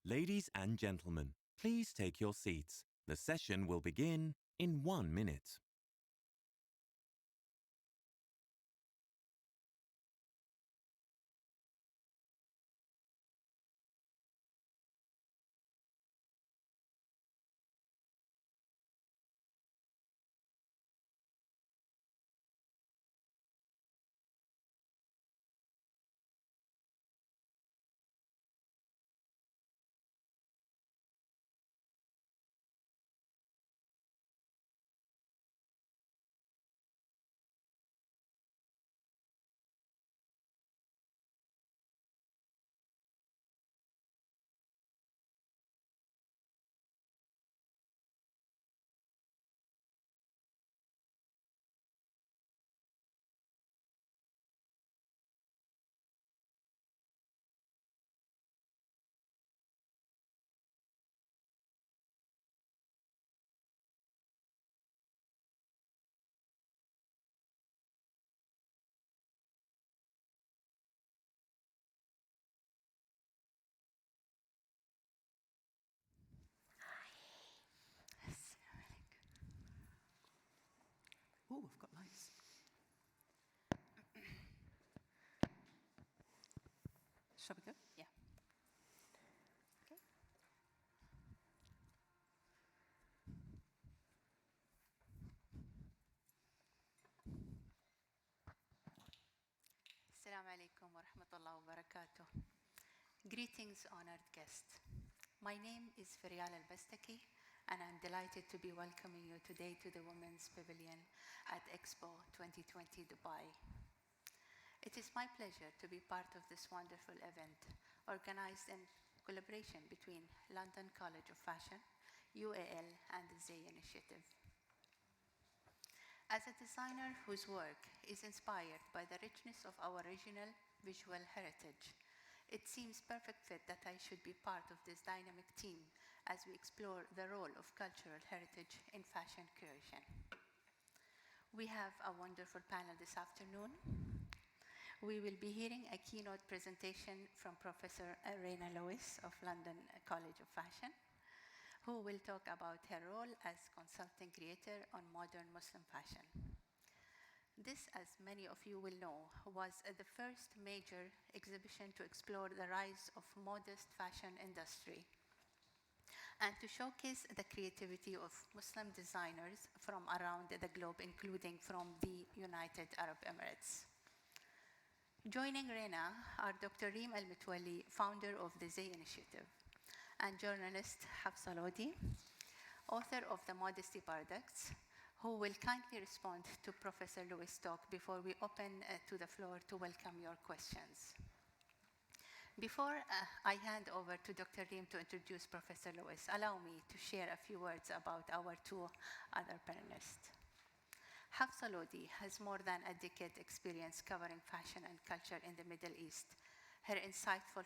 Ladies and gentlemen, please take your seats. The session will begin in 1 minute. Oh, we've got lights. Shall we go? Yeah. Okay. Assalamu alaikum wa rahmatullahi wa barakatuh. Greetings, honored guests. My name is Feryal Albastaki, and I'm delighted to be welcoming you today to the Women's Pavilion at Expo 2020 Dubai. It is my pleasure to be part of this wonderful event, organized in collaboration between London College of Fashion, UAL, and the Zay Initiative. As a designer whose work is inspired by the richness of our regional visual heritage, it seems perfect fit that I should be part of this dynamic team as we explore the role of cultural heritage in fashion curation. We have a wonderful panel this afternoon. We will be hearing a keynote presentation from Professor Reina Lewis of London College of Fashion, who will talk about her role as consulting creator on modern Muslim fashion. This, as many of you will know, was the first major exhibition to explore the rise of modest fashion industry and to showcase the creativity of Muslim designers from around the globe, including from the United Arab Emirates. Joining Reina are Dr. Reem El Mutwalli, founder of the Zay Initiative, and journalist Hafsa Lodi, author of the Modesty Paradox, who will kindly respond to Professor Lewis' talk before we open to the floor to welcome your questions. Before I hand over to Dr. Reem to introduce Professor Lewis, allow me to share a few words about our two other panelists. Hafsa Lodi has more than a decade experience covering fashion and culture in the Middle East. Her insightful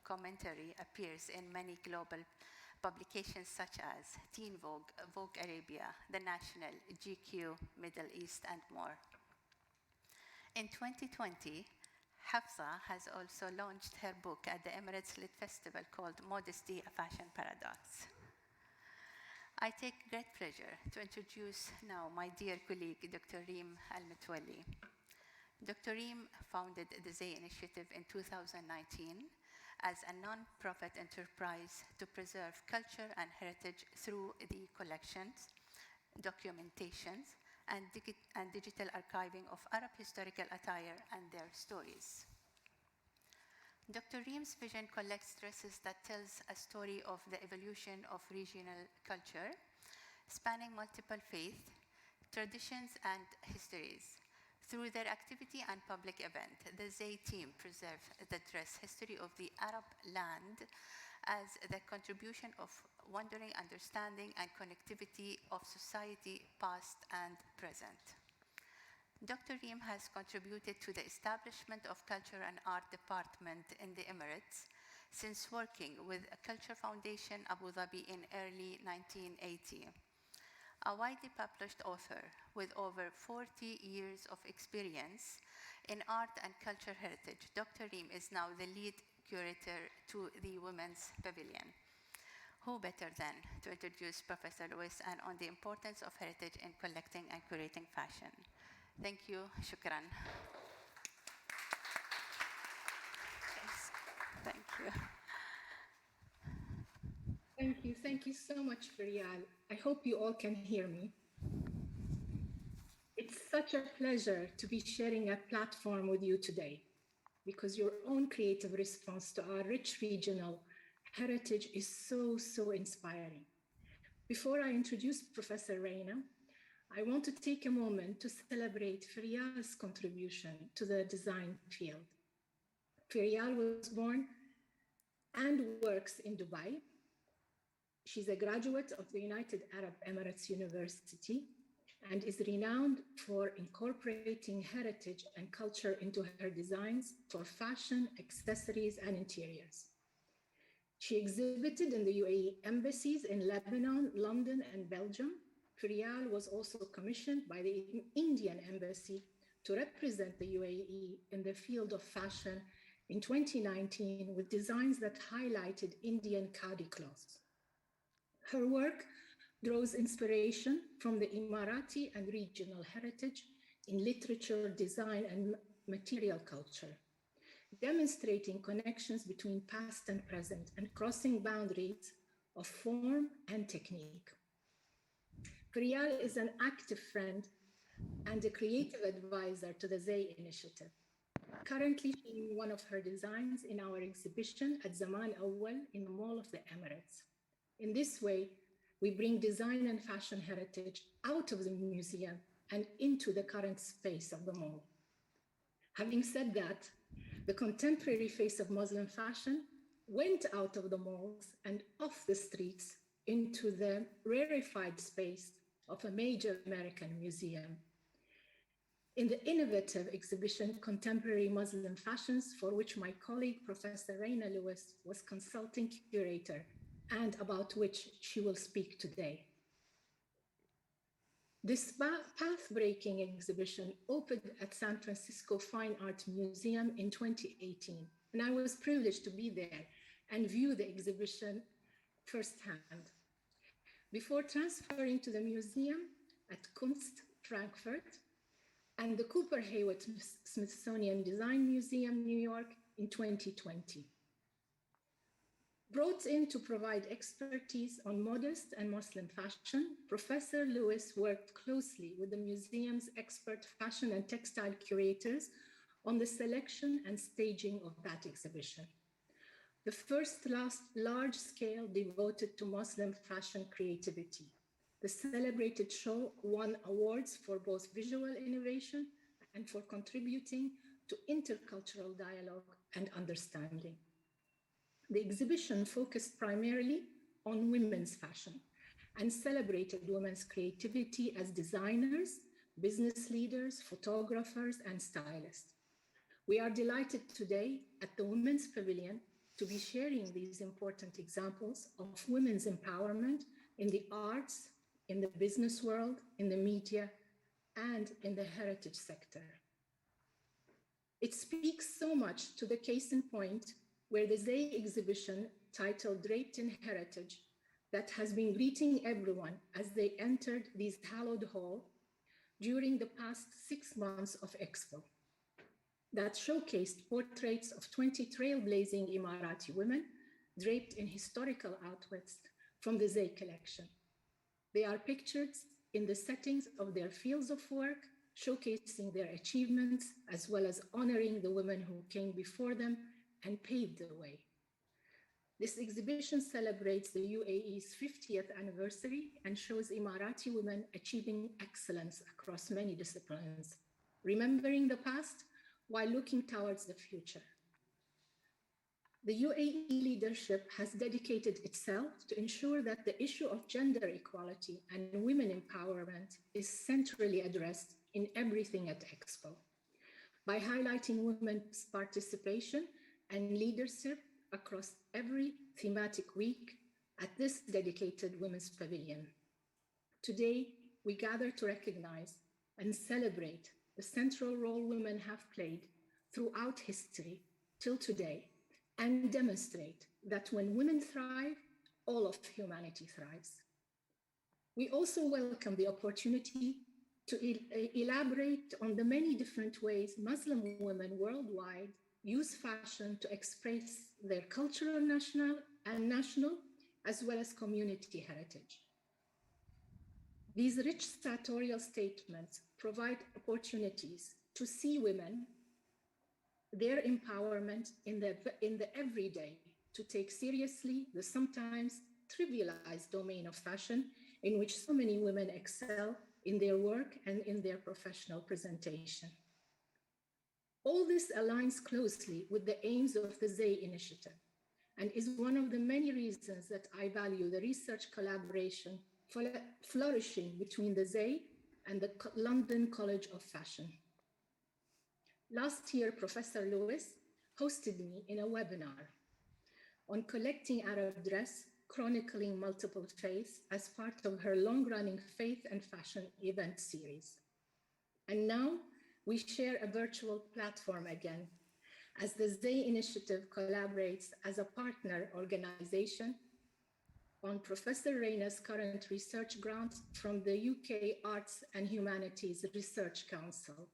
commentary appears in many global publications such as Teen Vogue, Vogue Arabia, The National, GQ, Middle East, and more. In 2020, Hafsa has also launched her book at the Emirates Lit Festival called Modesty Paradox. I take great pleasure to introduce now my dear colleague, Dr. Reem El Mutwalli. Dr. Reem founded the Zay Initiative in 2019 as a non-profit enterprise to preserve culture and heritage through the collections, documentations, and digital archiving of Arab historical attire and their stories. Dr. Reem's vision collects dresses that tells a story of the evolution of regional culture, spanning multiple faiths, traditions, and histories. Through their activity and public event, the Zay team preserves the dress history of the Arab land as the contribution of wandering understanding and connectivity of society past and present. Dr. Reem has contributed to the establishment of Culture and Art Department in the Emirates since working with a Culture Foundation Abu Dhabi in early 1980. A widely published author with over 40 years of experience in art and culture heritage, Dr. Reem is now the lead curator to the Women's Pavilion. Who better than to introduce Professor Lewis and on the importance of heritage in collecting and curating fashion. Thank you. Shukran. Thank you. Thank you. Thank you so much, Feryal. I hope you all can hear me. It's such a pleasure to be sharing a platform with you today, because your own creative response to our rich regional heritage is so inspiring. Before I introduce Professor Reina, I want to take a moment to celebrate Feryal's contribution to the design field. Feryal was born and works in Dubai. She's a graduate of the United Arab Emirates University and is renowned for incorporating heritage and culture into her designs for fashion, accessories, and interiors. She exhibited in the UAE embassies in Lebanon, London, and Belgium. Feryal was also commissioned by the Indian embassy to represent the UAE in the field of fashion in 2019 with designs that highlighted Indian khadi cloths. Her work draws inspiration from the Emirati and regional heritage in literature, design, and material culture, demonstrating connections between past and present and crossing boundaries of form and technique. Feryal is an active friend and a creative advisor to the Zay Initiative. Currently, showing one of her designs in our exhibition at Zaman Awwal in the Mall of the Emirates. In this way, we bring design and fashion heritage out of the museum and into the current space of the mall. Having said that, the contemporary face of Muslim fashion went out of the malls and off the streets into the rarefied space of a major American museum. In the innovative exhibition, Contemporary Muslim Fashions, for which my colleague, Professor Reina Lewis, was consulting curator, and about which she will speak today. This path-breaking exhibition opened at San Francisco Fine Art Museum in 2018, and I was privileged to be there and view the exhibition firsthand. Before transferring to the museum at Kunst, Frankfurt, and the Cooper Hewitt Smithsonian Design Museum, New York in 2020. Brought in to provide expertise on modest and Muslim fashion, Professor Lewis worked closely with the museum's expert fashion and textile curators on the selection and staging of that exhibition. The first large-scale devoted to Muslim fashion creativity. The celebrated show won awards for both visual innovation and for contributing to intercultural dialogue and understanding. The exhibition focused primarily on women's fashion and celebrated women's creativity as designers, business leaders, photographers, and stylists. We are delighted today at the Women's Pavilion to be sharing these important examples of women's empowerment in the arts, in the business world, in the media, and in the heritage sector. It speaks so much to the case in point where the Zay exhibition titled Draped in Heritage that has been greeting everyone as they entered this hallowed hall during the past 6 months of Expo, that showcased portraits of 20 trailblazing Emirati women draped in historical outfits from the Zay collection. They are pictured in the settings of their fields of work, showcasing their achievements, as well as honoring the women who came before them and paved the way. This exhibition celebrates the UAE's 50th anniversary and shows Emirati women achieving excellence across many disciplines, remembering the past while looking towards the future. The UAE leadership has dedicated itself to ensure that the issue of gender equality and women empowerment is centrally addressed in everything at Expo, by highlighting women's participation and leadership across every thematic week at this dedicated Women's Pavilion. Today, we gather to recognize and celebrate the central role women have played throughout history till today, and demonstrate that when women thrive, all of humanity thrives. We also welcome the opportunity to elaborate on the many different ways Muslim women worldwide use fashion to express their cultural, national, as well as community heritage. These rich sartorial statements provide opportunities to see women, their empowerment in the everyday, to take seriously the sometimes trivialized domain of fashion in which so many women excel in their work and in their professional presentation. All this aligns closely with the aims of the Zay Initiative and is one of the many reasons that I value the research collaboration flourishing between the Zay and the London College of Fashion. Last year, Professor Lewis hosted me in a webinar on collecting Arab dress, chronicling multiple faiths as part of her long-running faith and fashion event series. And now we share a virtual platform again, as the Zay Initiative collaborates as a partner organization on Professor Reina's current research grant from the UK Arts and Humanities Research Council.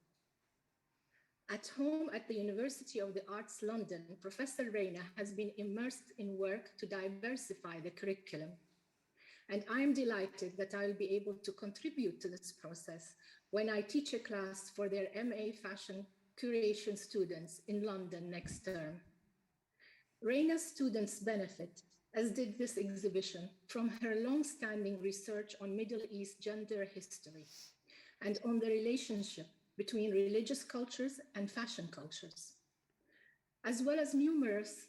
At home at the University of the Arts London, Professor Reina has been immersed in work to diversify the curriculum. And I am delighted that I will be able to contribute to this process when I teach a class for their MA Fashion Curation students in London next term. Reina's students benefit, as did this exhibition, from her long-standing research on Middle East gender history and on the relationship between religious cultures and fashion cultures, as well as numerous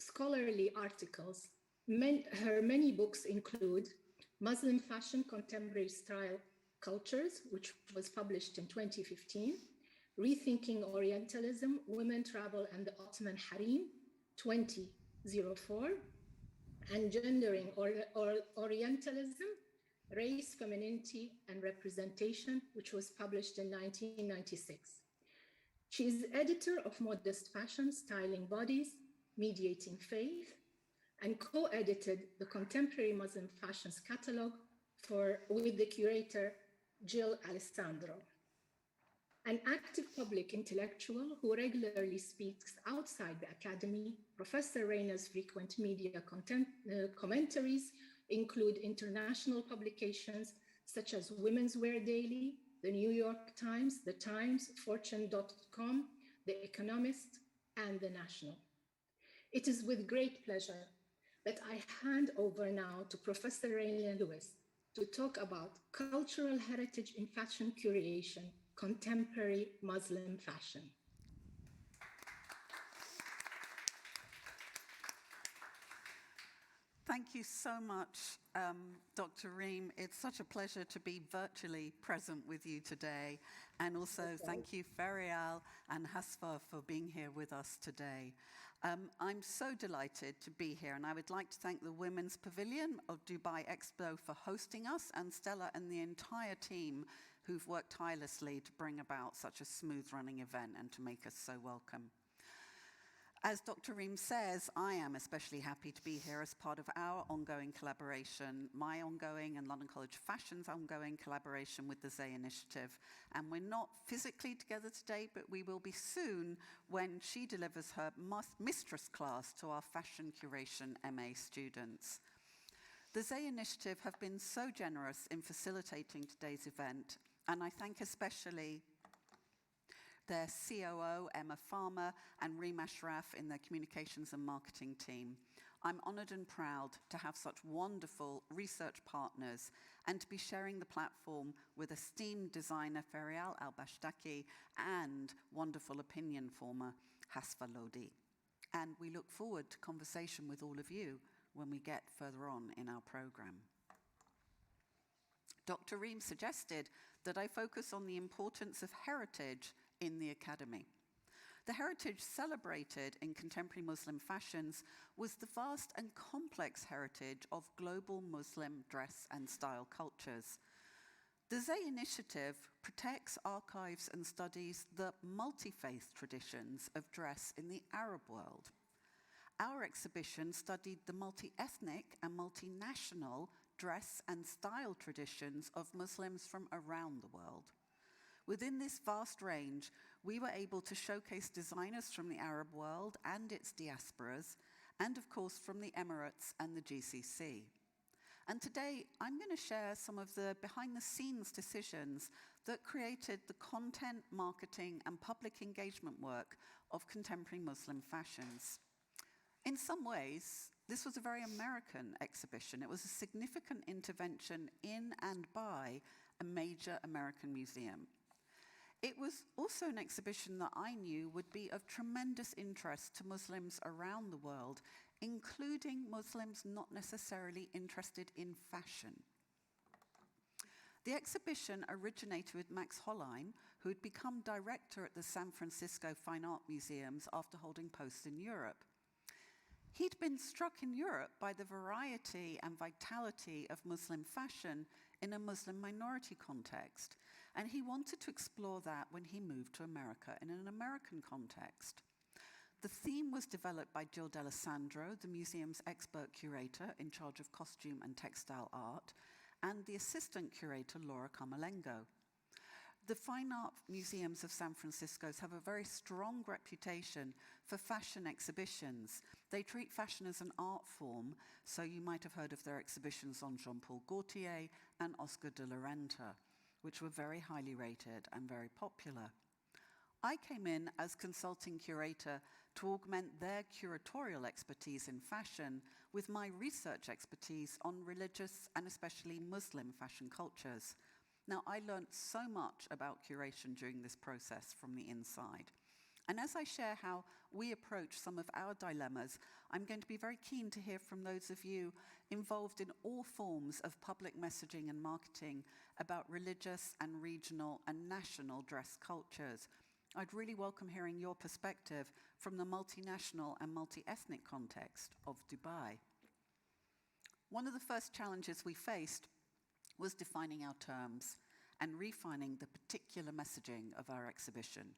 scholarly articles. Her many books include Muslim Fashion Contemporary Style Cultures, which was published in 2015, Rethinking Orientalism, Women, Travel, and the Ottoman Harem, 2004, and Gendering Orientalism, Race, Femininity, and Representation, which was published in 1996. She is editor of Modest Fashion, Styling Bodies, Mediating Faith, and co-edited the Contemporary Muslim Fashions Catalog with the curator, Jill Alessandro. An active public intellectual who regularly speaks outside the academy, Professor Reina's frequent media commentaries include international publications such as Women's Wear Daily, The New York Times, The Times, Fortune.com, The Economist, and The National. It is with great pleasure that I hand over now to Professor Reina Lewis to talk about cultural heritage in fashion curation, contemporary Muslim fashion. Thank you so much, Dr. Reem. It's such a pleasure to be virtually present with you today. And also thank you, Feryal and Hafsa, for being here with us today. I'm so delighted to be here, and I would like to thank the Women's Pavilion of Dubai Expo for hosting us, and Stella and the entire team who've worked tirelessly to bring about such a smooth running event and to make us so welcome. As Dr. Reem says, I am especially happy to be here as part of our ongoing collaboration, my ongoing and London College of Fashion's ongoing collaboration with the Zay Initiative. And we're not physically together today, but we will be soon when she delivers her mistress class to our fashion curation MA students. The Zay Initiative have been so generous in facilitating today's event, and I thank especially their COO, Emma Farmer, and Reem Ashraf in their communications and marketing team. I'm honored and proud to have such wonderful research partners and to be sharing the platform with esteemed designer Feryal Albastaki and wonderful opinion former Hafsa Lodi. And we look forward to conversation with all of you when we get further on in our program. Dr. Reem suggested that I focus on the importance of heritage in the academy. The heritage celebrated in contemporary Muslim fashions was the vast and complex heritage of global Muslim dress and style cultures. The Zay Initiative protects, archives, and studies the multi-faith traditions of dress in the Arab world. Our exhibition studied the multi-ethnic and multinational dress and style traditions of Muslims from around the world. Within this vast range, we were able to showcase designers from the Arab world and its diasporas, and of course from the Emirates and the GCC. And today, I'm going to share some of the behind-the-scenes decisions that created the content, marketing, and public engagement work of contemporary Muslim fashions. In some ways, this was a very American exhibition. It was a significant intervention in and by a major American museum. It was also an exhibition that I knew would be of tremendous interest to Muslims around the world, including Muslims not necessarily interested in fashion. The exhibition originated with Max Hollein, who had become director at the San Francisco Fine Art Museums after holding posts in Europe. He'd been struck in Europe by the variety and vitality of Muslim fashion in a Muslim minority context, and he wanted to explore that when he moved to America in an American context. The theme was developed by Jill D'Alessandro, the museum's expert curator in charge of costume and textile art, and the assistant curator, Laura Carmelengo. The Fine Art Museums of San Francisco have a very strong reputation for fashion exhibitions. They treat fashion as an art form, so you might have heard of their exhibitions on Jean-Paul Gaultier and Oscar de la Renta, which were very highly rated and very popular. I came in as consulting curator to augment their curatorial expertise in fashion with my research expertise on religious and especially Muslim fashion cultures. Now, I learned so much about curation during this process from the inside. And as I share how we approach some of our dilemmas, I'm going to be very keen to hear from those of you involved in all forms of public messaging and marketing about religious and regional and national dress cultures. I'd really welcome hearing your perspective from the multinational and multi-ethnic context of Dubai. One of the first challenges we faced was defining our terms and refining the particular messaging of our exhibition.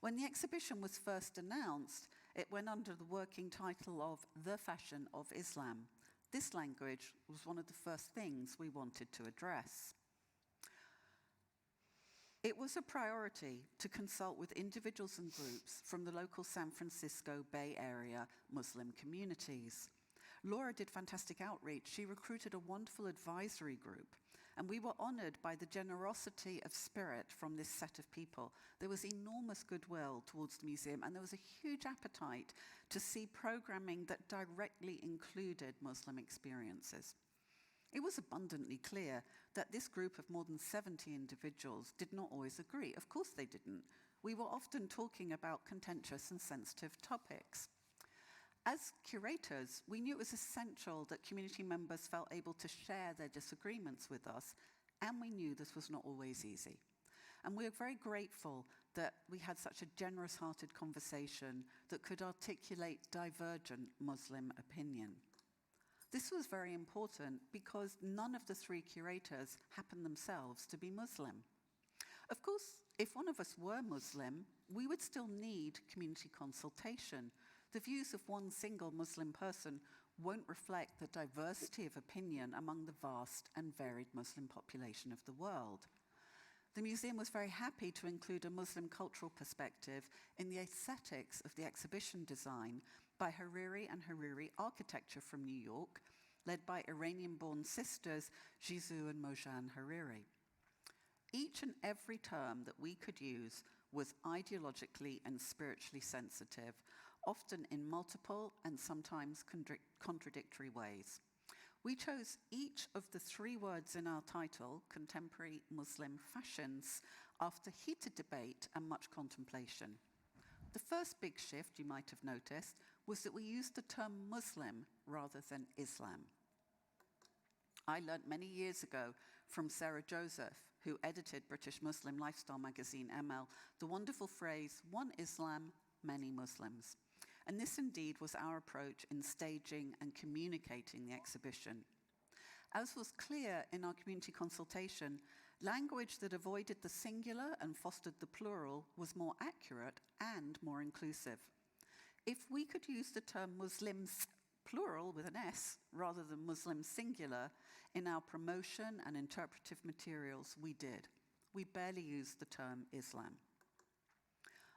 When the exhibition was first announced, it went under the working title of The Fashion of Islam. This language was one of the first things we wanted to address. It was a priority to consult with individuals and groups from the local San Francisco Bay Area Muslim communities. Laura did fantastic outreach. She recruited a wonderful advisory group, and we were honored by the generosity of spirit from this set of people. There was enormous goodwill towards the museum, and there was a huge appetite to see programming that directly included Muslim experiences. It was abundantly clear that this group of more than 70 individuals did not always agree. Of course they didn't. We were often talking about contentious and sensitive topics. As curators, we knew it was essential that community members felt able to share their disagreements with us, and we knew this was not always easy. And we are very grateful that we had such a generous-hearted conversation that could articulate divergent Muslim opinion. This was very important because none of the three curators happened themselves to be Muslim. Of course, if one of us were Muslim, we would still need community consultation. The views of one single Muslim person won't reflect the diversity of opinion among the vast and varied Muslim population of the world. The museum was very happy to include a Muslim cultural perspective in the aesthetics of the exhibition design by Hariri and Hariri Architecture from New York, led by Iranian-born sisters Jisoo and Mojan Hariri. Each and every term that we could use was ideologically and spiritually sensitive, often in multiple and sometimes contradictory ways. We chose each of the three words in our title, Contemporary Muslim Fashions, after heated debate and much contemplation. The first big shift, you might have noticed, was that we used the term Muslim rather than Islam. I learned many years ago from Sarah Joseph, who edited British Muslim lifestyle magazine ML, the wonderful phrase, one Islam, many Muslims. And this indeed was our approach in staging and communicating the exhibition. As was clear in our community consultation, language that avoided the singular and fostered the plural was more accurate and more inclusive. If we could use the term Muslims, plural with an S, rather than Muslim singular, in our promotion and interpretive materials, we did. We barely used the term Islam.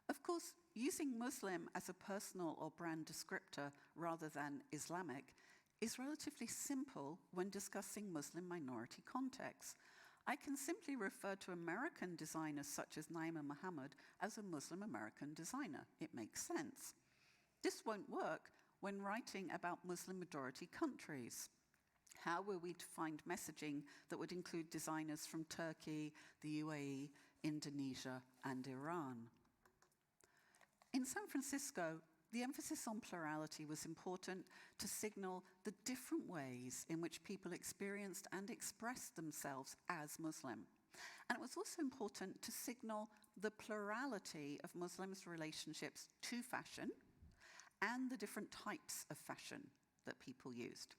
Of course, using Muslim as a personal or brand descriptor rather than Islamic is relatively simple when discussing Muslim minority contexts. I can simply refer to American designers such as Naima Muhammad as a Muslim American designer. It makes sense. This won't work when writing about Muslim majority countries. How were we to find messaging that would include designers from Turkey, the UAE, Indonesia, and Iran? In San Francisco, the emphasis on plurality was important to signal the different ways in which people experienced and expressed themselves as Muslim. And it was also important to signal the plurality of Muslims' relationships to fashion and the different types of fashion that people used.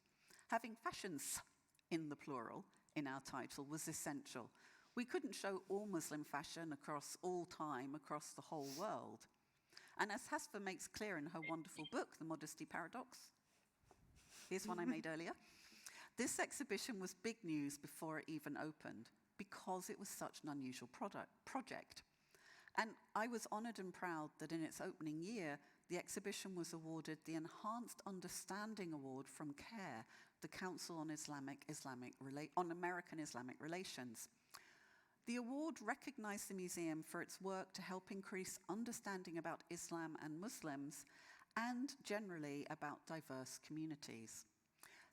Having fashions in the plural in our title was essential. We couldn't show all Muslim fashion across all time, across the whole world. And as Hafsa makes clear in her wonderful book, The Modesty Paradox, here's one I made earlier, this exhibition was big news before it even opened because it was such an unusual project. And I was honored and proud that in its opening year, the exhibition was awarded the Enhanced Understanding Award from CARE, the Council on American Islamic Relations. The award recognized the museum for its work to help increase understanding about Islam and Muslims and generally about diverse communities.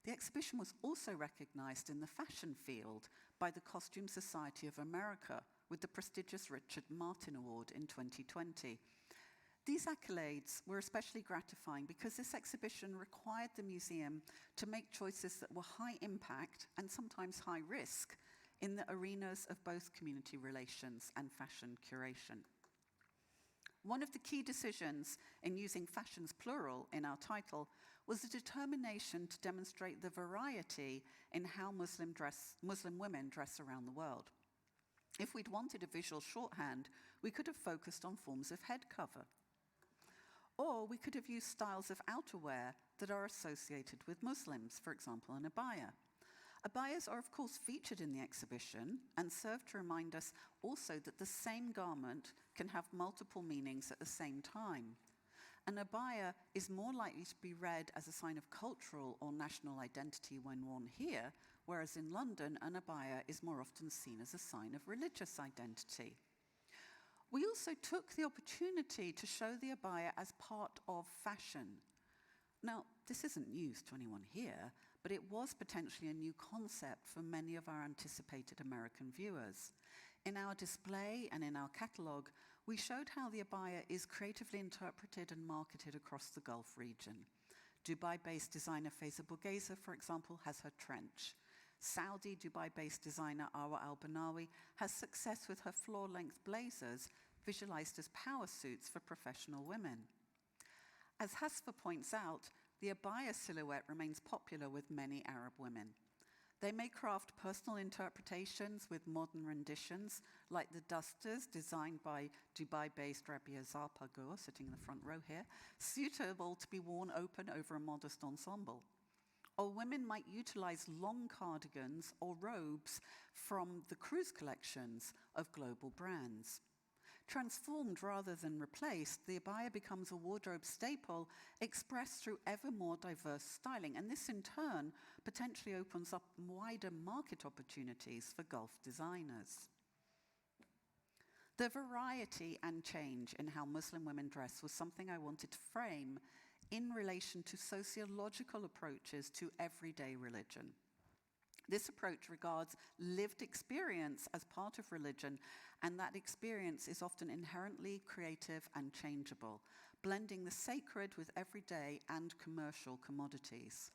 The exhibition was also recognized in the fashion field by the Costume Society of America with the prestigious Richard Martin Award in 2020. These accolades were especially gratifying because this exhibition required the museum to make choices that were high impact and sometimes high risk in the arenas of both community relations and fashion curation. One of the key decisions in using fashions plural in our title was the determination to demonstrate the variety in how Muslim women dress around the world. If we'd wanted a visual shorthand, we could have focused on forms of head cover. Or we could have used styles of outerwear that are associated with Muslims, for example, an abaya. Abayas are, of course, featured in the exhibition and serve to remind us also that the same garment can have multiple meanings at the same time. An abaya is more likely to be read as a sign of cultural or national identity when worn here, whereas in London, an abaya is more often seen as a sign of religious identity. We also took the opportunity to show the abaya as part of fashion. Now, this isn't news to anyone here, but it was potentially a new concept for many of our anticipated American viewers. In our display and in our catalogue, we showed how the abaya is creatively interpreted and marketed across the Gulf region. Dubai-based designer Faiza Bougheza, for example, has her trench. Saudi Dubai-based designer Awa Al-Banawi has success with her floor-length blazers, visualized as power suits for professional women. As Hafsa points out, the abaya silhouette remains popular with many Arab women. They may craft personal interpretations with modern renditions, like the dusters designed by Dubai-based Rabia Zarpagur, sitting in the front row here, suitable to be worn open over a modest ensemble. Or women might utilize long cardigans or robes from the cruise collections of global brands. Transformed rather than replaced, the abaya becomes a wardrobe staple expressed through ever more diverse styling, and this in turn potentially opens up wider market opportunities for Gulf designers. The variety and change in how Muslim women dress was something I wanted to frame in relation to sociological approaches to everyday religion. This approach regards lived experience as part of religion, and that experience is often inherently creative and changeable, blending the sacred with everyday and commercial commodities.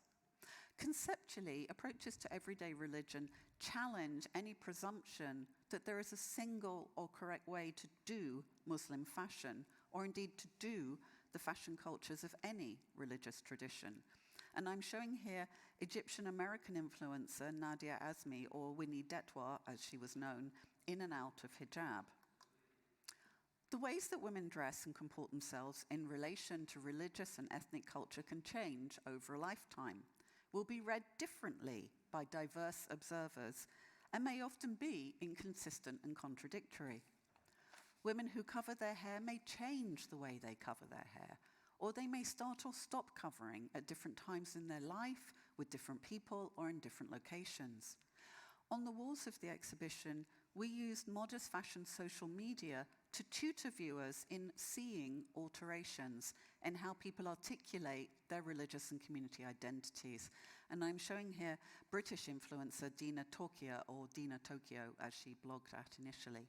Conceptually, approaches to everyday religion challenge any presumption that there is a single or correct way to do Muslim fashion, or indeed to do the fashion cultures of any religious tradition. And I'm showing here Egyptian-American influencer Nadia Azmi, or Winnie Detwa, as she was known, in and out of hijab. The ways that women dress and comport themselves in relation to religious and ethnic culture can change over a lifetime, will be read differently by diverse observers, and may often be inconsistent and contradictory. Women who cover their hair may change the way they cover their hair, or they may start or stop covering at different times in their life, with different people, or in different locations. On the walls of the exhibition, we used modest fashion social media to tutor viewers in seeing alterations in how people articulate their religious and community identities. And I'm showing here British influencer Dina Tokyo, or Dina Tokyo as she blogged at initially.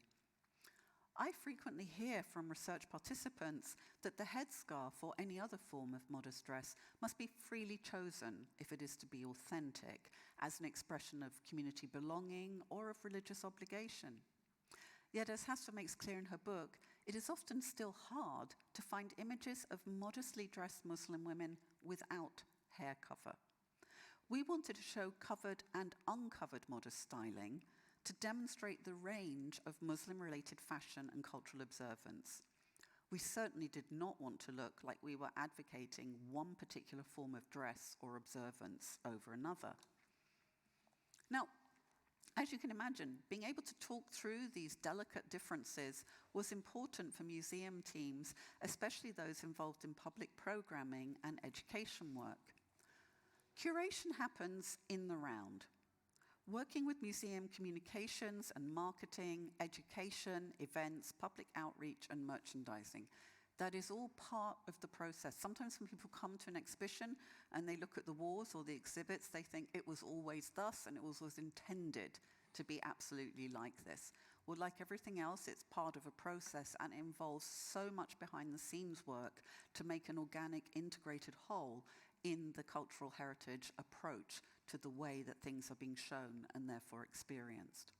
I frequently hear from research participants that the headscarf or any other form of modest dress must be freely chosen if it is to be authentic, as an expression of community belonging or of religious obligation. Yet, as Hafsa makes clear in her book, it is often still hard to find images of modestly dressed Muslim women without hair cover. We wanted to show covered and uncovered modest styling to demonstrate the range of Muslim-related fashion and cultural observance. We certainly did not want to look like we were advocating one particular form of dress or observance over another. Now, as you can imagine, being able to talk through these delicate differences was important for museum teams, especially those involved in public programming and education work. Curation happens in the round. Working with museum communications and marketing, education, events, public outreach, and merchandising. That is all part of the process. Sometimes when people come to an exhibition and they look at the walls or the exhibits, they think it was always thus and it was always intended to be absolutely like this. Well, like everything else, it's part of a process and involves so much behind the scenes work to make an organic, integrated whole in the cultural heritage approach to the way that things are being shown and therefore experienced.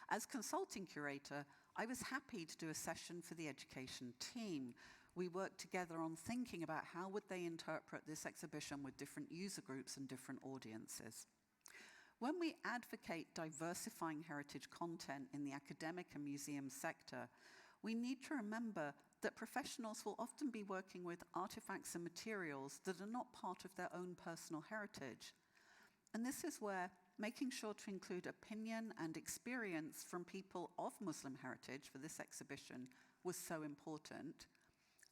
As consulting curator, I was happy to do a session for the education team. We worked together on thinking about how would they interpret this exhibition with different user groups and different audiences. When we advocate diversifying heritage content in the academic and museum sector, we need to remember that professionals will often be working with artifacts and materials that are not part of their own personal heritage. And this is where making sure to include opinion and experience from people of Muslim heritage for this exhibition was so important,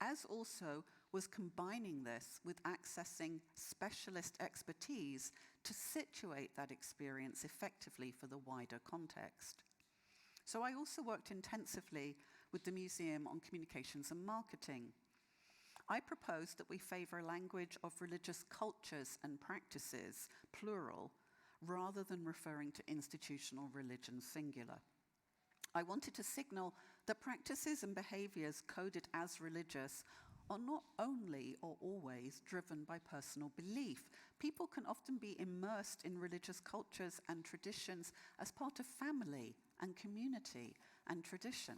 as also was combining this with accessing specialist expertise to situate that experience effectively for the wider context. So I also worked intensively with the museum on communications and marketing. I proposed that we favor a language of religious cultures and practices, plural, rather than referring to institutional religion, singular. I wanted to signal that practices and behaviors coded as religious are not only or always driven by personal belief. People can often be immersed in religious cultures and traditions as part of family and community and tradition.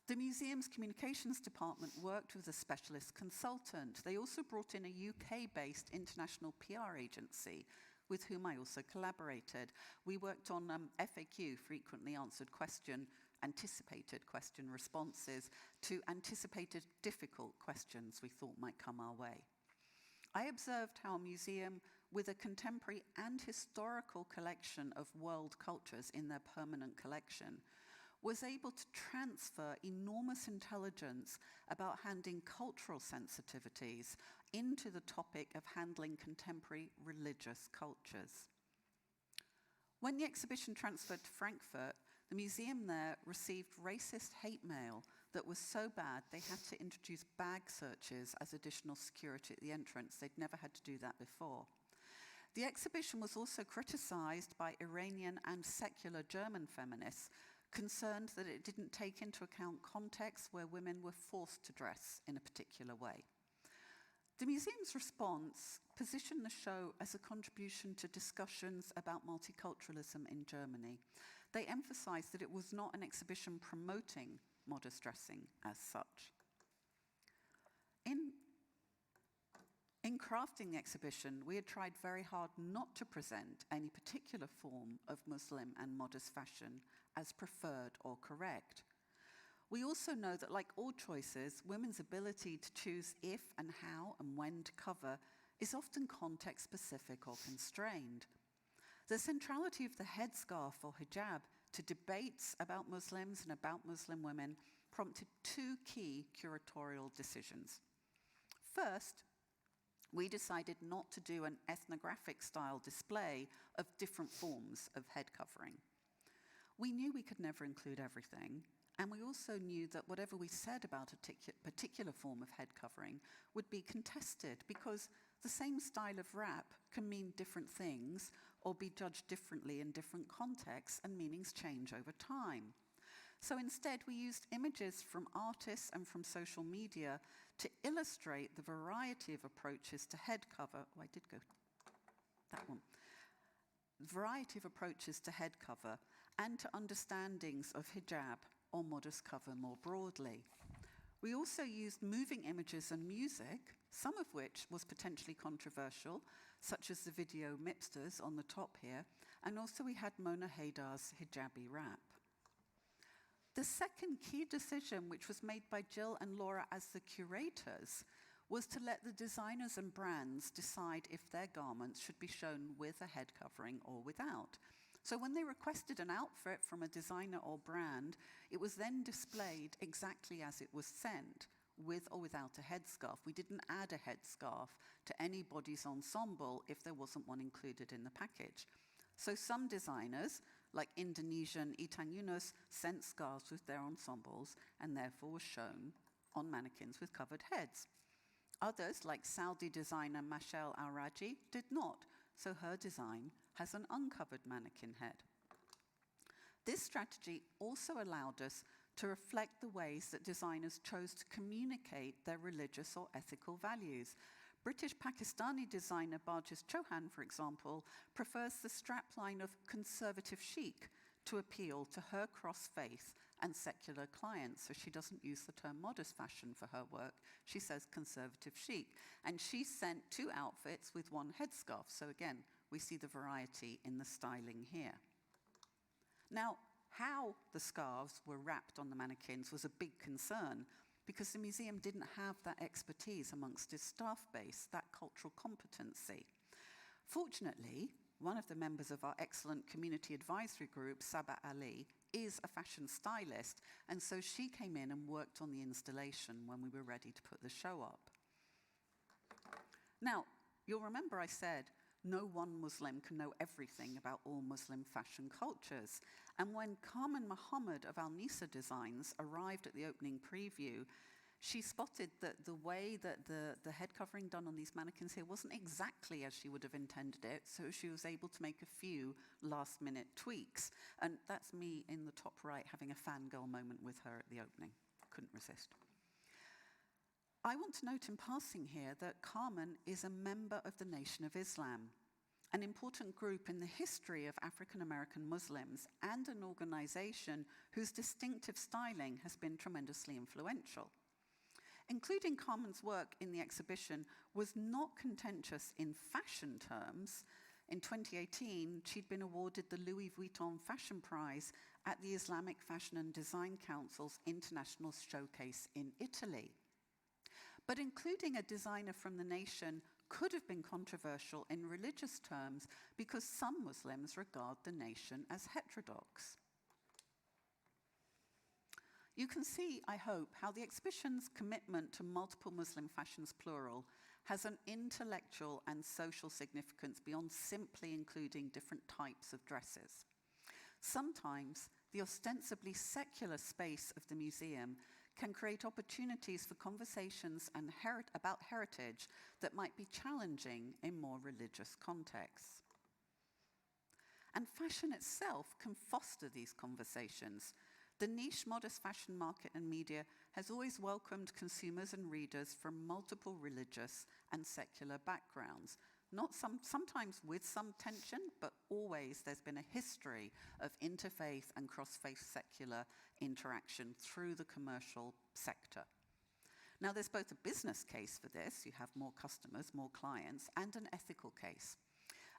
The museum's communications department worked with a specialist consultant. They also brought in a UK-based international PR agency with whom I also collaborated. We worked on FAQ, frequently answered question, anticipated question responses to anticipated difficult questions we thought might come our way. I observed how a museum with a contemporary and historical collection of world cultures in their permanent collection was able to transfer enormous intelligence about handling cultural sensitivities into the topic of handling contemporary religious cultures. When the exhibition transferred to Frankfurt, the museum there received racist hate mail that was so bad they had to introduce bag searches as additional security at the entrance. They'd never had to do that before. The exhibition was also criticized by Iranian and secular German feminists, concerned that it didn't take into account contexts where women were forced to dress in a particular way. The museum's response positioned the show as a contribution to discussions about multiculturalism in Germany. They emphasized that it was not an exhibition promoting modest dressing as such. In crafting the exhibition, we had tried very hard not to present any particular form of Muslim and modest fashion as preferred or correct. We also know that, like all choices, women's ability to choose if and how and when to cover is often context-specific or constrained. The centrality of the headscarf or hijab to debates about Muslims and about Muslim women prompted two key curatorial decisions. First, we decided not to do an ethnographic-style display of different forms of head covering. We knew we could never include everything, and we also knew that whatever we said about a particular form of head covering would be contested, because the same style of wrap can mean different things or be judged differently in different contexts, and meanings change over time. So instead, we used images from artists and from social media to illustrate the variety of approaches to head cover. Oh, I did go that one. Variety of approaches to head cover and to understandings of hijab or modest cover more broadly. We also used moving images and music, some of which was potentially controversial, such as the video Mipsters on the top here, and also we had Mona Haydar's hijabi rap. The second key decision, which was made by Jill and Laura as the curators, was to let the designers and brands decide if their garments should be shown with a head covering or without. So when they requested an outfit from a designer or brand, it was then displayed exactly as it was sent, with or without a headscarf. We didn't add a headscarf to anybody's ensemble if there wasn't one included in the package. So some designers, like Indonesian Itan Yunus, sent scarves with their ensembles and therefore were shown on mannequins with covered heads. Others, like Saudi designer Mashal Al-Raji, did not, so her design has an uncovered mannequin head. This strategy also allowed us to reflect the ways that designers chose to communicate their religious or ethical values. British Pakistani designer Barjis Chauhan, for example, prefers the strapline of conservative chic to appeal to her cross-faith and secular clients. So she doesn't use the term modest fashion for her work. She says conservative chic. And she sent 2 outfits with 1 headscarf. So again, we see the variety in the styling here. Now, how the scarves were wrapped on the mannequins was a big concern, because the museum didn't have that expertise amongst its staff base, that cultural competency. Fortunately, one of the members of our excellent community advisory group, Sabah Ali, is a fashion stylist, and so she came in and worked on the installation when we were ready to put the show up. Now, you'll remember I said no one Muslim can know everything about all Muslim fashion cultures. And when Carmen Mohammed of Al-Nisa Designs arrived at the opening preview, she spotted that the way that the head covering done on these mannequins here wasn't exactly as she would have intended it, so she was able to make a few last-minute tweaks. And that's me in the top right having a fangirl moment with her at the opening. Couldn't resist. I want to note in passing here that Carmen is a member of the Nation of Islam, an important group in the history of African American Muslims and an organization whose distinctive styling has been tremendously influential. Including Carmen's work in the exhibition was not contentious in fashion terms. In 2018, she'd been awarded the Louis Vuitton Fashion Prize at the Islamic Fashion and Design Council's International Showcase in Italy. But including a designer from the nation could have been controversial in religious terms because some Muslims regard the nation as heterodox. You can see, I hope, how the exhibition's commitment to multiple Muslim fashions plural has an intellectual and social significance beyond simply including different types of dresses. Sometimes the ostensibly secular space of the museum can create opportunities for conversations and about heritage that might be challenging in more religious contexts. And fashion itself can foster these conversations. The niche modest fashion market and media has always welcomed consumers and readers from multiple religious and secular backgrounds. Sometimes with some tension, but always there's been a history of interfaith and cross-faith secular interaction through the commercial sector. Now, there's both a business case for this, you have more customers, more clients, and an ethical case.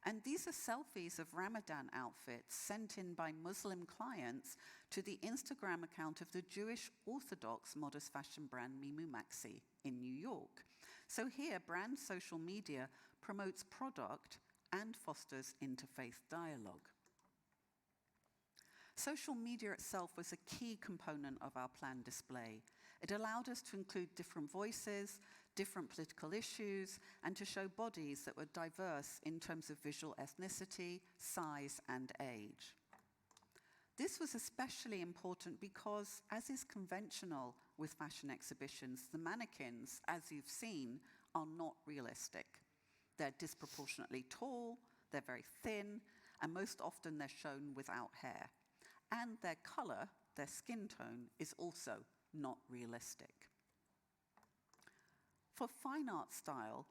And these are selfies of Ramadan outfits sent in by Muslim clients to the Instagram account of the Jewish Orthodox modest fashion brand Mimu Maxi in New York. So here, brand social media promotes product and fosters interfaith dialogue. Social media itself was a key component of our planned display. It allowed us to include different voices, different political issues, and to show bodies that were diverse in terms of visual ethnicity, size, and age. This was especially important because, as is conventional with fashion exhibitions, the mannequins, as you've seen, are not realistic. They're disproportionately tall, they're very thin, and most often they're shown without hair. And their color, their skin tone, is also not realistic. For fine art style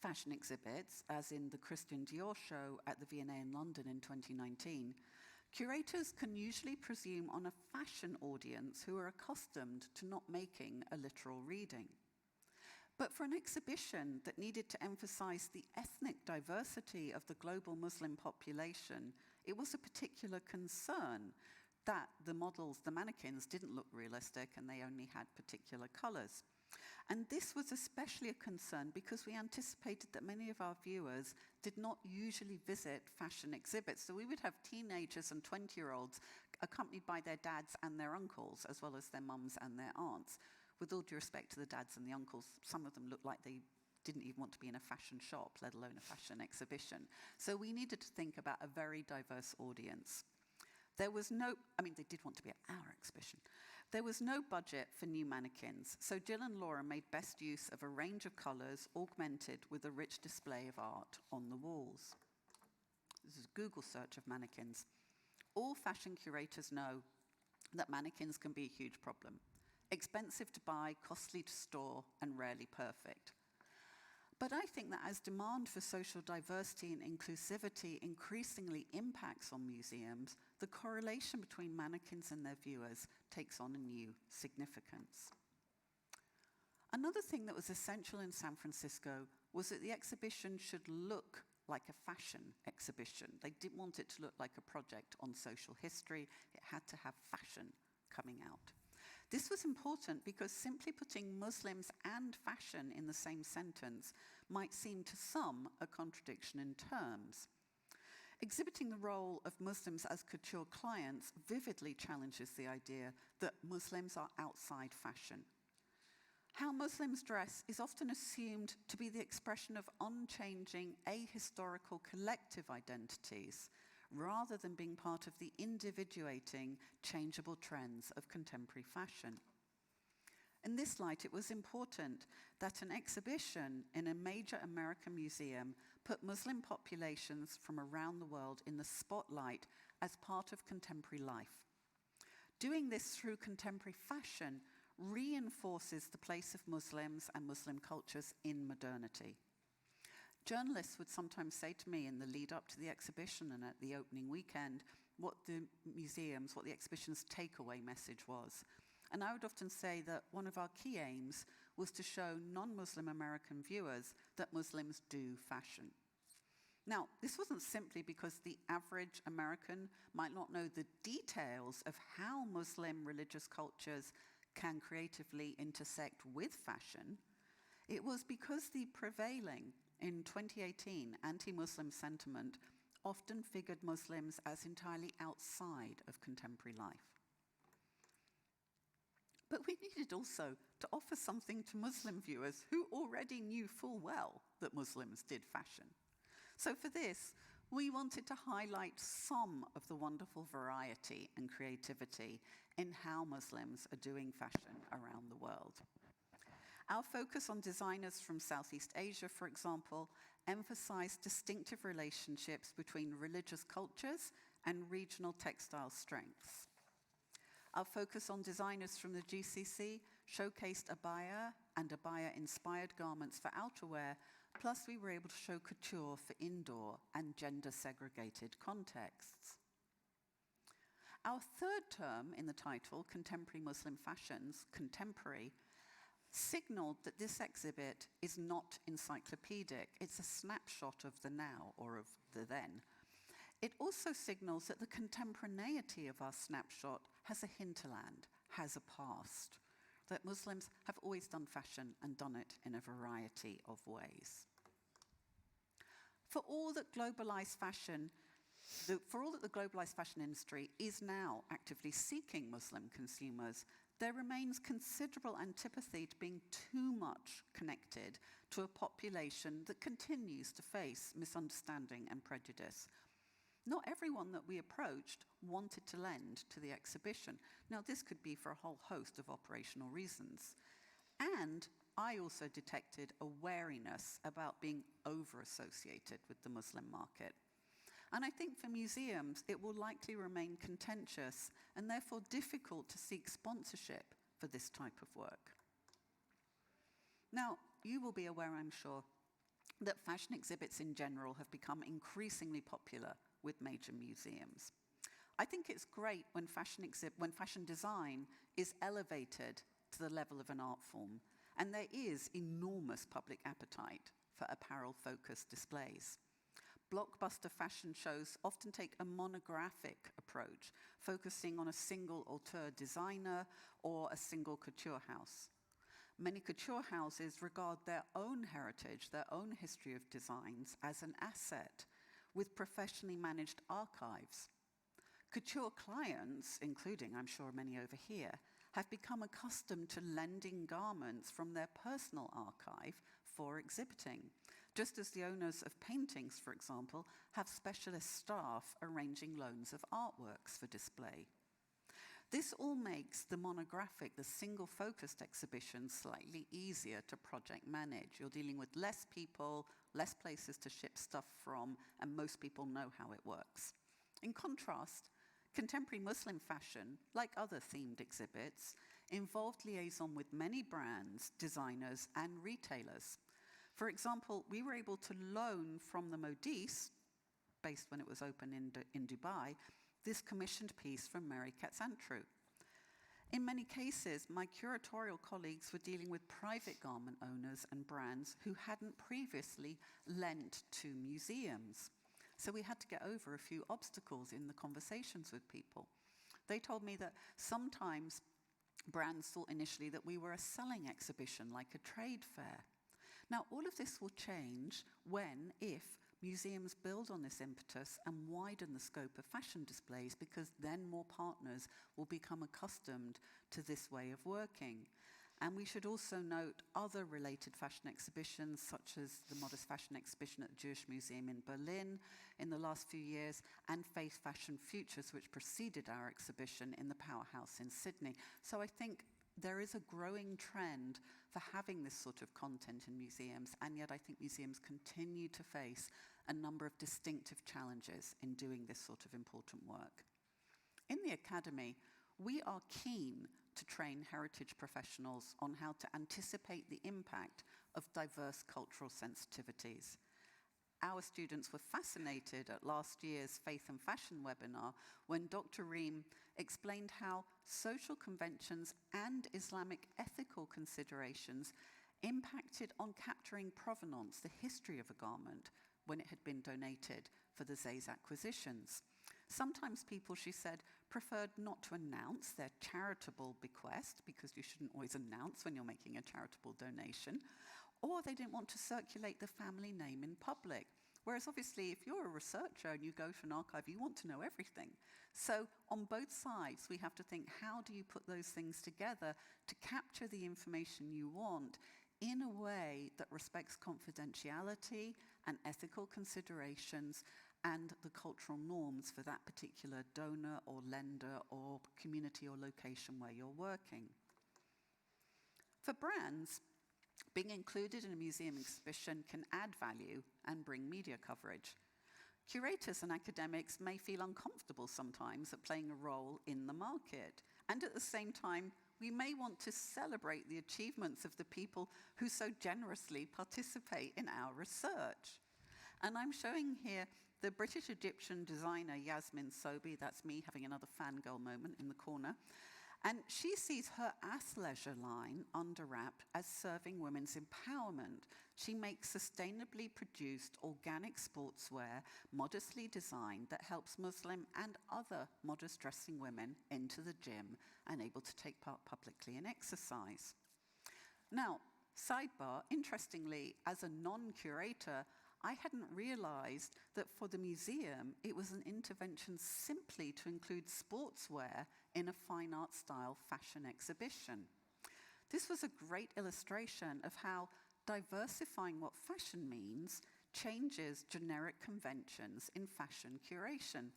fashion exhibits, as in the Christian Dior show at the V&A in London in 2019, curators can usually presume on a fashion audience who are accustomed to not making a literal reading. But for an exhibition that needed to emphasize the ethnic diversity of the global Muslim population, it was a particular concern that the models, the mannequins, didn't look realistic and they only had particular colors. And this was especially a concern because we anticipated that many of our viewers did not usually visit fashion exhibits. So we would have teenagers and 20-year-olds accompanied by their dads and their uncles, as well as their mums and their aunts. With all due respect to the dads and the uncles, some of them looked like they didn't even want to be in a fashion shop, let alone a fashion exhibition. So we needed to think about a very diverse audience. There was no, they did want to be at our exhibition. There was no budget for new mannequins, so Jill and Laura made best use of a range of colors augmented with a rich display of art on the walls. This is a Google search of mannequins. All fashion curators know that mannequins can be a huge problem. Expensive to buy, costly to store, and rarely perfect. But I think that as demand for social diversity and inclusivity increasingly impacts on museums, the correlation between mannequins and their viewers takes on a new significance. Another thing that was essential in San Francisco was that the exhibition should look like a fashion exhibition. They didn't want it to look like a project on social history. It had to have fashion coming out. This was important because simply putting Muslims and fashion in the same sentence might seem to some a contradiction in terms. Exhibiting the role of Muslims as couture clients vividly challenges the idea that Muslims are outside fashion. How Muslims dress is often assumed to be the expression of unchanging, ahistorical collective identities, rather than being part of the individuating, changeable trends of contemporary fashion. In this light, it was important that an exhibition in a major American museum put Muslim populations from around the world in the spotlight as part of contemporary life. Doing this through contemporary fashion reinforces the place of Muslims and Muslim cultures in modernity. Journalists would sometimes say to me in the lead up to the exhibition and at the opening weekend what the exhibition's takeaway message was. And I would often say that one of our key aims was to show non-Muslim American viewers that Muslims do fashion. Now, this wasn't simply because the average American might not know the details of how Muslim religious cultures can creatively intersect with fashion. It was because the prevailing, in 2018, anti-Muslim sentiment often figured Muslims as entirely outside of contemporary life. But we needed also to offer something to Muslim viewers who already knew full well that Muslims did fashion. So for this, we wanted to highlight some of the wonderful variety and creativity in how Muslims are doing fashion around the world. Our focus on designers from Southeast Asia, for example, emphasized distinctive relationships between religious cultures and regional textile strengths. Our focus on designers from the GCC showcased abaya and abaya-inspired garments for outerwear, plus we were able to show couture for indoor and gender-segregated contexts. Our third term in the title, Contemporary Muslim Fashions, Contemporary, signaled that this exhibit is not encyclopedic. It's a snapshot of the now or of the then. It also signals that the contemporaneity of our snapshot has a hinterland, has a past, that Muslims have always done fashion and done it in a variety of ways. For all that the globalized fashion industry is now actively seeking Muslim consumers, there remains considerable antipathy to being too much connected to a population that continues to face misunderstanding and prejudice. Not everyone that we approached wanted to lend to the exhibition. Now, this could be for a whole host of operational reasons. And I also detected a wariness about being over-associated with the Muslim market. And I think for museums, it will likely remain contentious and therefore difficult to seek sponsorship for this type of work. Now, you will be aware, I'm sure, that fashion exhibits in general have become increasingly popular with major museums. I think it's great when fashion design is elevated to the level of an art form, and there is enormous public appetite for apparel-focused displays. Blockbuster fashion shows often take a monographic approach, focusing on a single auteur designer or a single couture house. Many couture houses regard their own heritage, their own history of designs as an asset, with professionally managed archives. Couture clients, including, I'm sure, many over here, have become accustomed to lending garments from their personal archive for exhibiting, just as the owners of paintings, for example, have specialist staff arranging loans of artworks for display. This all makes the monographic, the single-focused exhibition, slightly easier to project manage. You're dealing with less people, less places to ship stuff from, and most people know how it works. In contrast, contemporary Muslim fashion, like other themed exhibits, involved liaison with many brands, designers, and retailers. For example, we were able to loan from the Modesty, based when it was open in Dubai, this commissioned piece from Mary Katzantru. In many cases, my curatorial colleagues were dealing with private garment owners and brands who hadn't previously lent to museums. So we had to get over a few obstacles in the conversations with people. They told me that sometimes brands thought initially that we were a selling exhibition, like a trade fair. Now, all of this will change when, if, museums build on this impetus and widen the scope of fashion displays, because then more partners will become accustomed to this way of working. And we should also note other related fashion exhibitions, such as the Modest Fashion Exhibition at the Jewish Museum in Berlin in the last few years, and Faith Fashion Futures, which preceded our exhibition in the Powerhouse in Sydney. So I think there is a growing trend for having this sort of content in museums, and yet I think museums continue to face a number of distinctive challenges in doing this sort of important work. In the Academy, we are keen to train heritage professionals on how to anticipate the impact of diverse cultural sensitivities. Our students were fascinated at last year's Faith and Fashion webinar when Dr. Reem explained how social conventions and Islamic ethical considerations impacted on capturing provenance, the history of a garment, when it had been donated for the Zay's acquisitions. Sometimes people, she said, preferred not to announce their charitable bequest, because you shouldn't always announce when you're making a charitable donation, or they didn't want to circulate the family name in public. Whereas obviously, if you're a researcher and you go to an archive, you want to know everything. So on both sides, we have to think, how do you put those things together to capture the information you want in a way that respects confidentiality and ethical considerations and the cultural norms for that particular donor or lender or community or location where you're working. For brands, being included in a museum exhibition can add value and bring media coverage. Curators and academics may feel uncomfortable sometimes at playing a role in the market, and at the same time, we may want to celebrate the achievements of the people who so generously participate in our research. And I'm showing here the British-Egyptian designer Yasmin Sobi, that's me having another fangirl moment in the corner, And she sees her athleisure line under wrap as serving women's empowerment. She makes sustainably produced organic sportswear, modestly designed, that helps Muslim and other modest dressing women into the gym and able to take part publicly in exercise. Now, sidebar, interestingly, as a non-curator, I hadn't realized that for the museum, it was an intervention simply to include sportswear in a fine art style fashion exhibition. This was a great illustration of how diversifying what fashion means changes generic conventions in fashion curation,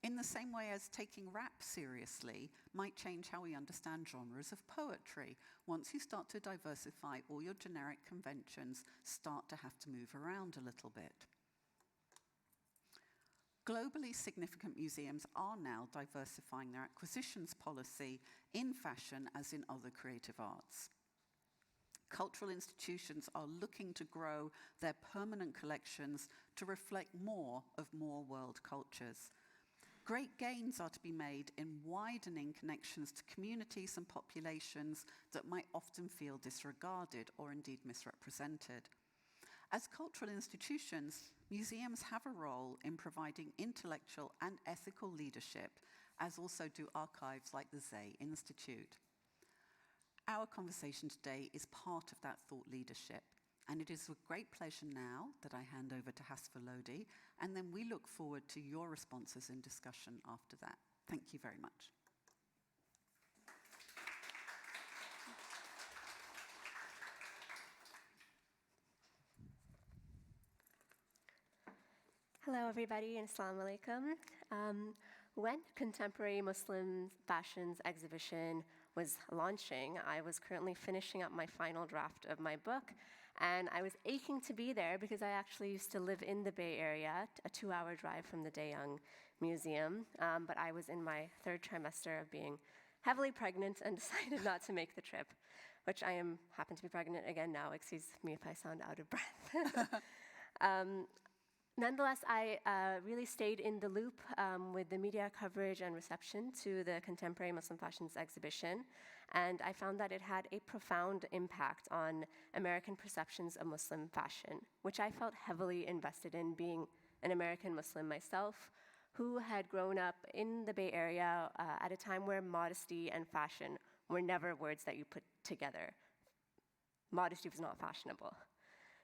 in the same way as taking rap seriously might change how we understand genres of poetry. Once you start to diversify, all your generic conventions start to have to move around a little bit. Globally significant museums are now diversifying their acquisitions policy in fashion as in other creative arts. Cultural institutions are looking to grow their permanent collections to reflect more of more world cultures. Great gains are to be made in widening connections to communities and populations that might often feel disregarded or indeed misrepresented. As cultural institutions, museums have a role in providing intellectual and ethical leadership, as also do archives like the Zay Institute. Our conversation today is part of that thought leadership, and it is with great pleasure now that I hand over to Hafsa Lodi, and then we look forward to your responses and discussion after that. Thank you very much. Hello, everybody, and assalamu alaikum. When Contemporary Muslim Fashions exhibition was launching, I was currently finishing up my final draft of my book, and I was aching to be there because I actually used to live in the Bay Area, a 2-hour drive from the De Young Museum, but I was in my 3rd trimester of being heavily pregnant and decided not to make the trip, which I happen to be pregnant again now. Excuse me if I sound out of breath. Nonetheless, I really stayed in the loop with the media coverage and reception to the Contemporary Muslim Fashions exhibition, and I found that it had a profound impact on American perceptions of Muslim fashion, which I felt heavily invested in, being an American Muslim myself, who had grown up in the Bay Area at a time where modesty and fashion were never words that you put together. Modesty was not fashionable.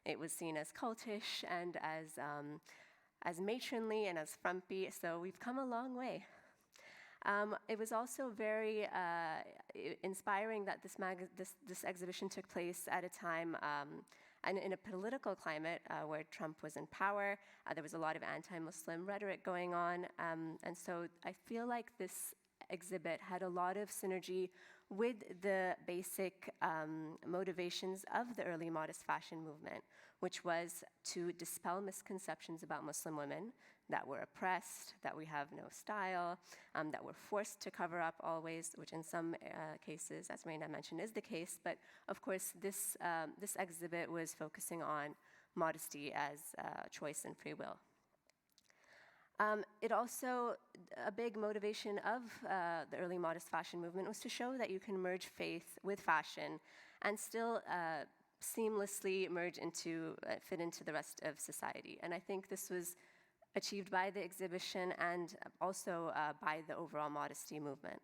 It was seen as cultish and as matronly and as frumpy, so we've come a long way. It was also very inspiring that this exhibition took place at a time and in a political climate where Trump was in power. There was a lot of anti-Muslim rhetoric going on, and so I feel like this exhibit had a lot of synergy with the basic motivations of the early modest fashion movement, which was to dispel misconceptions about Muslim women, that were oppressed, that we have no style, that we're forced to cover up always, which in some cases, as Reina mentioned, is the case. But of course, this exhibit was focusing on modesty as choice and free will. It also, a big motivation of the early modest fashion movement was to show that you can merge faith with fashion and still seamlessly fit into the rest of society. And I think this was achieved by the exhibition and also by the overall modesty movement.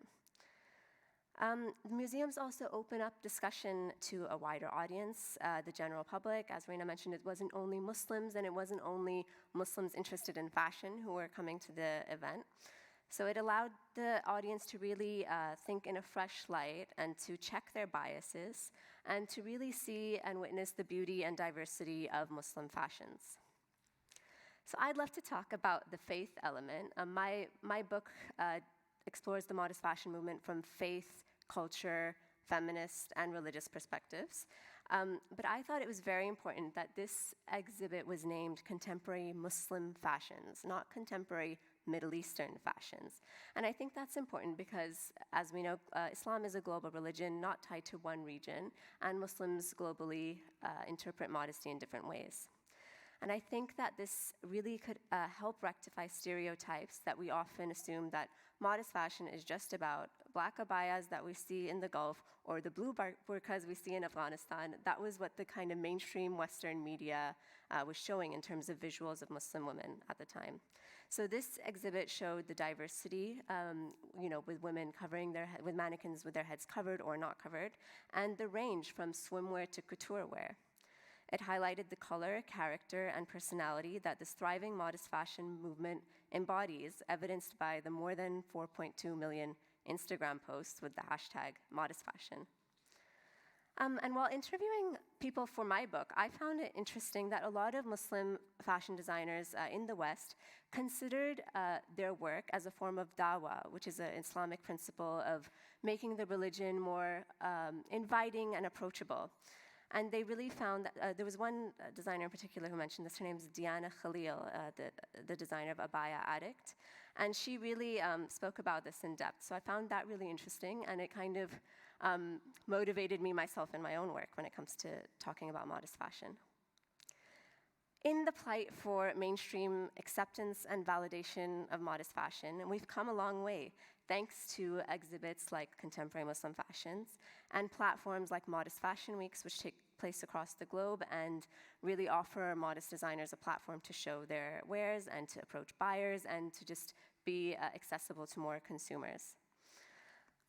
Museums also open up discussion to a wider audience, the general public. As Reina mentioned, it wasn't only Muslims and it wasn't only Muslims interested in fashion who were coming to the event. So it allowed the audience to really think in a fresh light and to check their biases and to really see and witness the beauty and diversity of Muslim fashions. So I'd love to talk about the faith element. My book explores the modest fashion movement from faith, culture, feminist, and religious perspectives. But I thought it was very important that this exhibit was named Contemporary Muslim Fashions, not Contemporary Middle Eastern Fashions. And I think that's important because, as we know, Islam is a global religion not tied to one region, and Muslims globally interpret modesty in different ways. And I think that this really could help rectify stereotypes that we often assume that modest fashion is just about black abayas that we see in the Gulf or the blue burqas we see in Afghanistan. That was what the kind of mainstream Western media was showing in terms of visuals of Muslim women at the time. So this exhibit showed the diversity, with women with mannequins with their heads covered or not covered, and the range from swimwear to couture wear. It highlighted the color, character, and personality that this thriving modest fashion movement embodies, evidenced by the more than 4.2 million Instagram posts with the hashtag modest fashion. And while interviewing people for my book, I found it interesting that a lot of Muslim fashion designers in the West considered their work as a form of dawah, which is an Islamic principle of making the religion more inviting and approachable. And they really found that there was one designer in particular who mentioned this. Her name is Diana Khalil, the designer of Abaya Addict. And she really spoke about this in depth. So I found that really interesting, and it kind of motivated me myself in my own work when it comes to talking about modest fashion. In the plight for mainstream acceptance and validation of modest fashion, and we've come a long way thanks to exhibits like Contemporary Muslim Fashions and platforms like Modest Fashion Weeks, which take place across the globe and really offer modest designers a platform to show their wares and to approach buyers and to just be accessible to more consumers.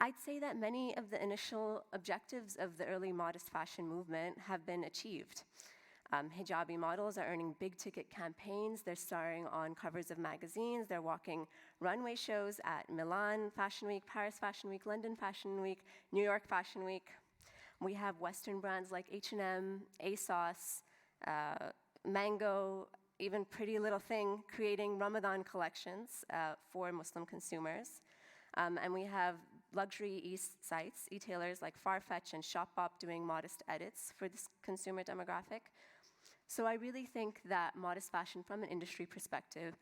I'd say that many of the initial objectives of the early modest fashion movement have been achieved. Hijabi models are earning big-ticket campaigns. They're starring on covers of magazines. They're walking runway shows at Milan Fashion Week, Paris Fashion Week, London Fashion Week, New York Fashion Week. We have Western brands like H&M, ASOS, Mango, even Pretty Little Thing creating Ramadan collections for Muslim consumers. And we have luxury sites, e-tailers like Farfetch and Shopbop doing modest edits for this consumer demographic. So I really think that modest fashion from an industry perspective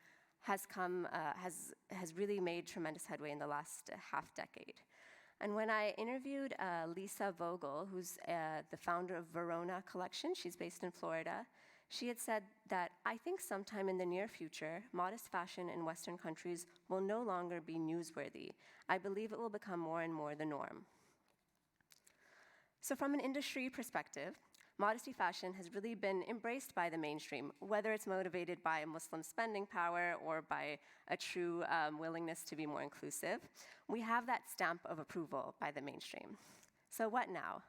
has really made tremendous headway in the last half decade. And when I interviewed Lisa Vogel, who's the founder of Verona Collection, she's based in Florida, she had said that I think sometime in the near future, modest fashion in Western countries will no longer be newsworthy. I believe it will become more and more the norm. So from an industry perspective, modesty fashion has really been embraced by the mainstream, whether it's motivated by Muslim spending power or by a true willingness to be more inclusive. We have that stamp of approval by the mainstream. So what now?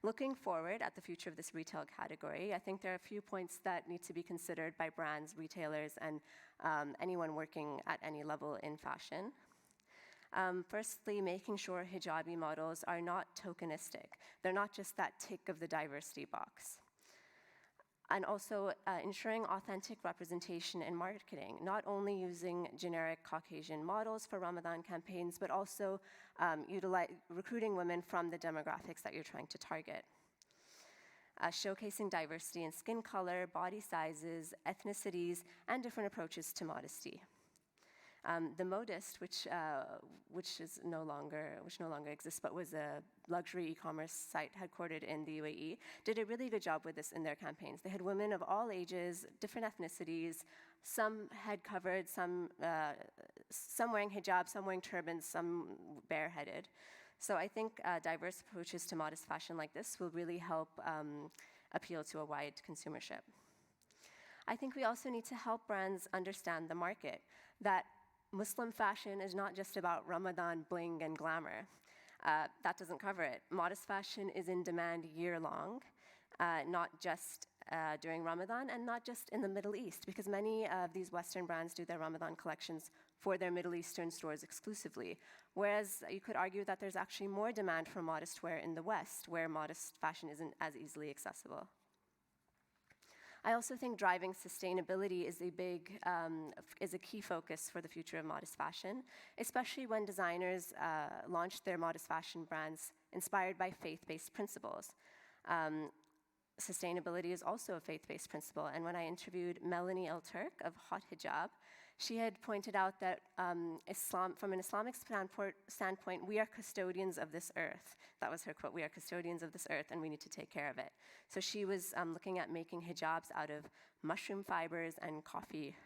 Looking forward at the future of this retail category, I think there are a few points that need to be considered by brands, retailers, and anyone working at any level in fashion. Firstly, making sure hijabi models are not tokenistic. They're not just that tick of the diversity box. And also ensuring authentic representation in marketing, not only using generic Caucasian models for Ramadan campaigns, but also recruiting women from the demographics that you're trying to target. Showcasing diversity in skin color, body sizes, ethnicities, and different approaches to modesty. The Modest, which no longer exists, but was a luxury e-commerce site headquartered in the UAE, did a really good job with this in their campaigns. They had women of all ages, different ethnicities, some head covered, some wearing hijab, some wearing turbans, some bareheaded. So I think diverse approaches to modest fashion like this will really help appeal to a wide consumership. I think we also need to help brands understand the market, that Muslim fashion is not just about Ramadan bling and glamour. That doesn't cover it. Modest fashion is in demand year-long, not just during Ramadan and not just in the Middle East, because many of these Western brands do their Ramadan collections for their Middle Eastern stores exclusively, whereas you could argue that there's actually more demand for modest wear in the West, where modest fashion isn't as easily accessible. I also think driving sustainability is a key focus for the future of modest fashion, especially when designers launch their modest fashion brands inspired by faith-based principles. sustainability is also a faith-based principle. And when I interviewed Melanie El Turk of Hot Hijab, she had pointed out that from an Islamic standpoint, we are custodians of this earth. That was her quote, we are custodians of this earth and we need to take care of it. So she was looking at making hijabs out of mushroom fibers and coffee,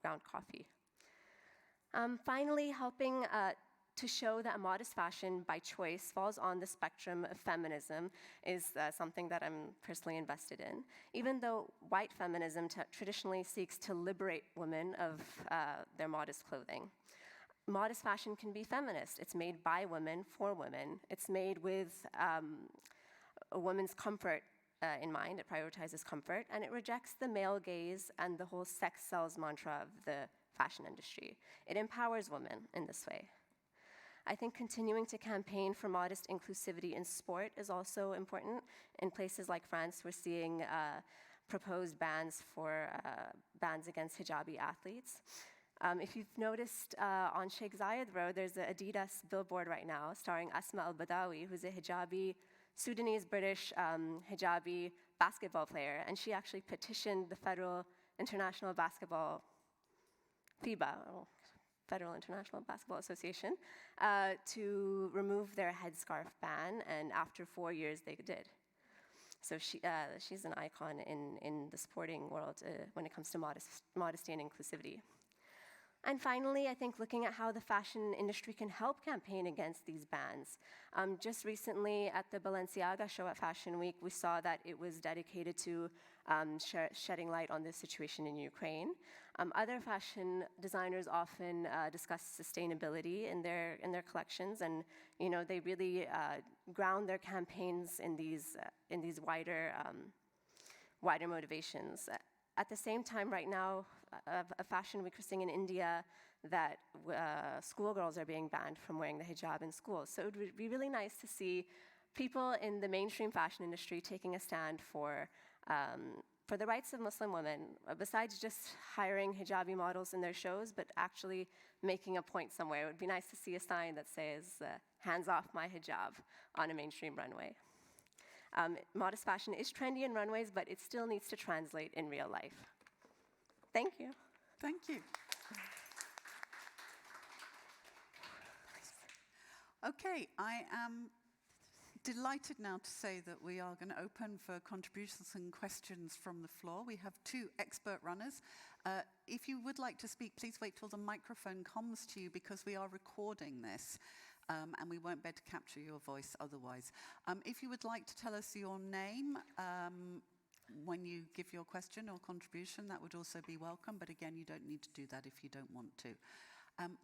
ground coffee. Finally, helping to show that modest fashion by choice falls on the spectrum of feminism is something that I'm personally invested in. Even though white feminism traditionally seeks to liberate women of their modest clothing, modest fashion can be feminist. It's made by women for women. It's made with a woman's comfort in mind. It prioritizes comfort, and it rejects the male gaze and the whole sex sells mantra of the fashion industry. It empowers women in this way. I think continuing to campaign for modest inclusivity in sport is also important. In places like France, we're seeing proposed bans against hijabi athletes. If you've noticed on Sheikh Zayed Road, there's an Adidas billboard right now starring Asma al-Badawi, who's a Sudanese-British hijabi basketball player, and she actually petitioned the Federal International Basketball, FIBA, Federal International Basketball Association, to remove their headscarf ban, and after 4 years they did. So she's an icon in the sporting world when it comes to modesty and inclusivity. And finally, I think looking at how the fashion industry can help campaign against these bans. Just recently at the Balenciaga show at Fashion Week, we saw that it was dedicated to shedding light on the situation in Ukraine. Other fashion designers often discuss sustainability in their collections, and they really ground their campaigns in these wider motivations. At the same time, right now, a Fashion Week we're seeing in India that schoolgirls are being banned from wearing the hijab in school. So it would be really nice to see people in the mainstream fashion industry taking a stand for the rights of Muslim women, besides just hiring hijabi models in their shows, but actually making a point somewhere. It would be nice to see a sign that says, hands off my hijab on a mainstream runway. Modest fashion is trendy in runways, but it still needs to translate in real life. Thank you. Thank you. Okay, I am delighted now to say that we are going to open for contributions and questions from the floor. We have 2 expert runners. If you would like to speak, please wait till the microphone comes to you, because we are recording this. And we won't be able to capture your voice otherwise. If you would like to tell us your name when you give your question or contribution, that would also be welcome. But again, you don't need to do that if you don't want to.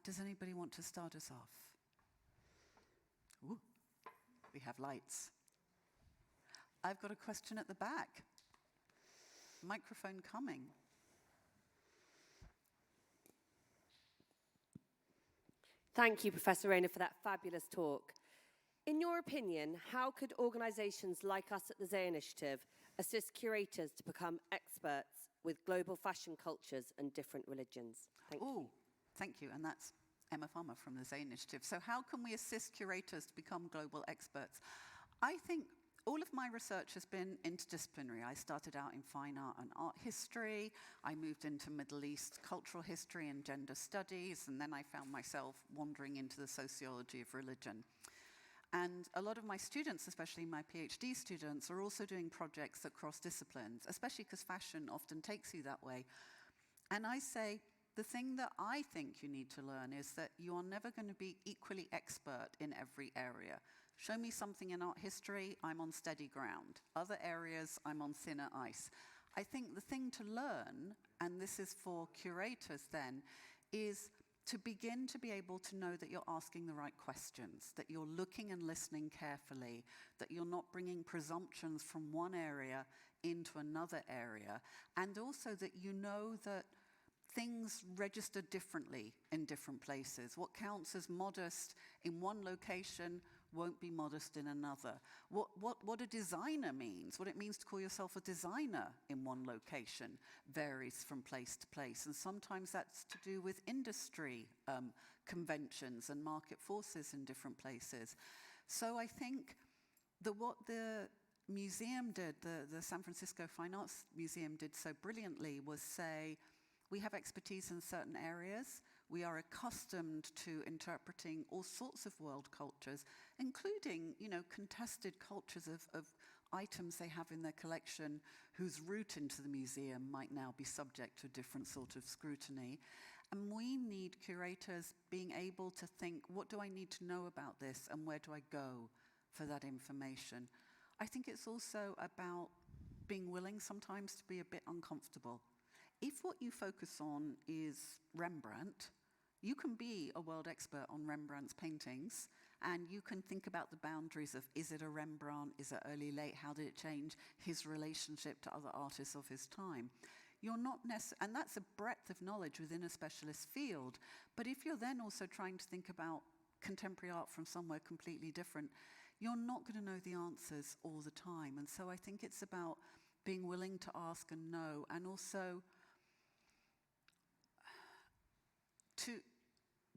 Does anybody want to start us off? Ooh, we have lights. I've got a question at the back. Microphone coming. Thank you, Professor Reina, for that fabulous talk. In your opinion, how could organisations like us at the Zay Initiative assist curators to become experts with global fashion cultures and different religions? Thank you. Thank you. And that's Emma Farmer from the Zay Initiative. So how can we assist curators to become global experts? I think all of my research has been interdisciplinary. I started out in fine art and art history. I moved into Middle East cultural history and gender studies, and then I found myself wandering into the sociology of religion. And a lot of my students, especially my PhD students, are also doing projects that cross disciplines, especially because fashion often takes you that way. And I say, the thing that I think you need to learn is that you are never going to be equally expert in every area. Show me something in art history, I'm on steady ground. Other areas, I'm on thinner ice. I think the thing to learn, and this is for curators then, is to begin to be able to know that you're asking the right questions, that you're looking and listening carefully, that you're not bringing presumptions from one area into another area, and also that you know that things register differently in different places. What counts as modest in one location won't be modest in another. What a designer means, what it means to call yourself a designer in one location varies from place to place. And sometimes that's to do with industry conventions and market forces in different places. So I think what the museum did, the San Francisco Fine Arts Museum did so brilliantly, was say, we have expertise in certain areas. We are accustomed to interpreting all sorts of world cultures, including, contested cultures of items they have in their collection whose route into the museum might now be subject to a different sort of scrutiny. And we need curators being able to think, what do I need to know about this and where do I go for that information? I think it's also about being willing sometimes to be a bit uncomfortable. If what you focus on is Rembrandt, you can be a world expert on Rembrandt's paintings, and you can think about the boundaries of, is it a Rembrandt, is it early, late, how did it change his relationship to other artists of his time? You're not and that's a breadth of knowledge within a specialist field. But if you're then also trying to think about contemporary art from somewhere completely different, you're not going to know the answers all the time. And so I think it's about being willing to ask and know, and also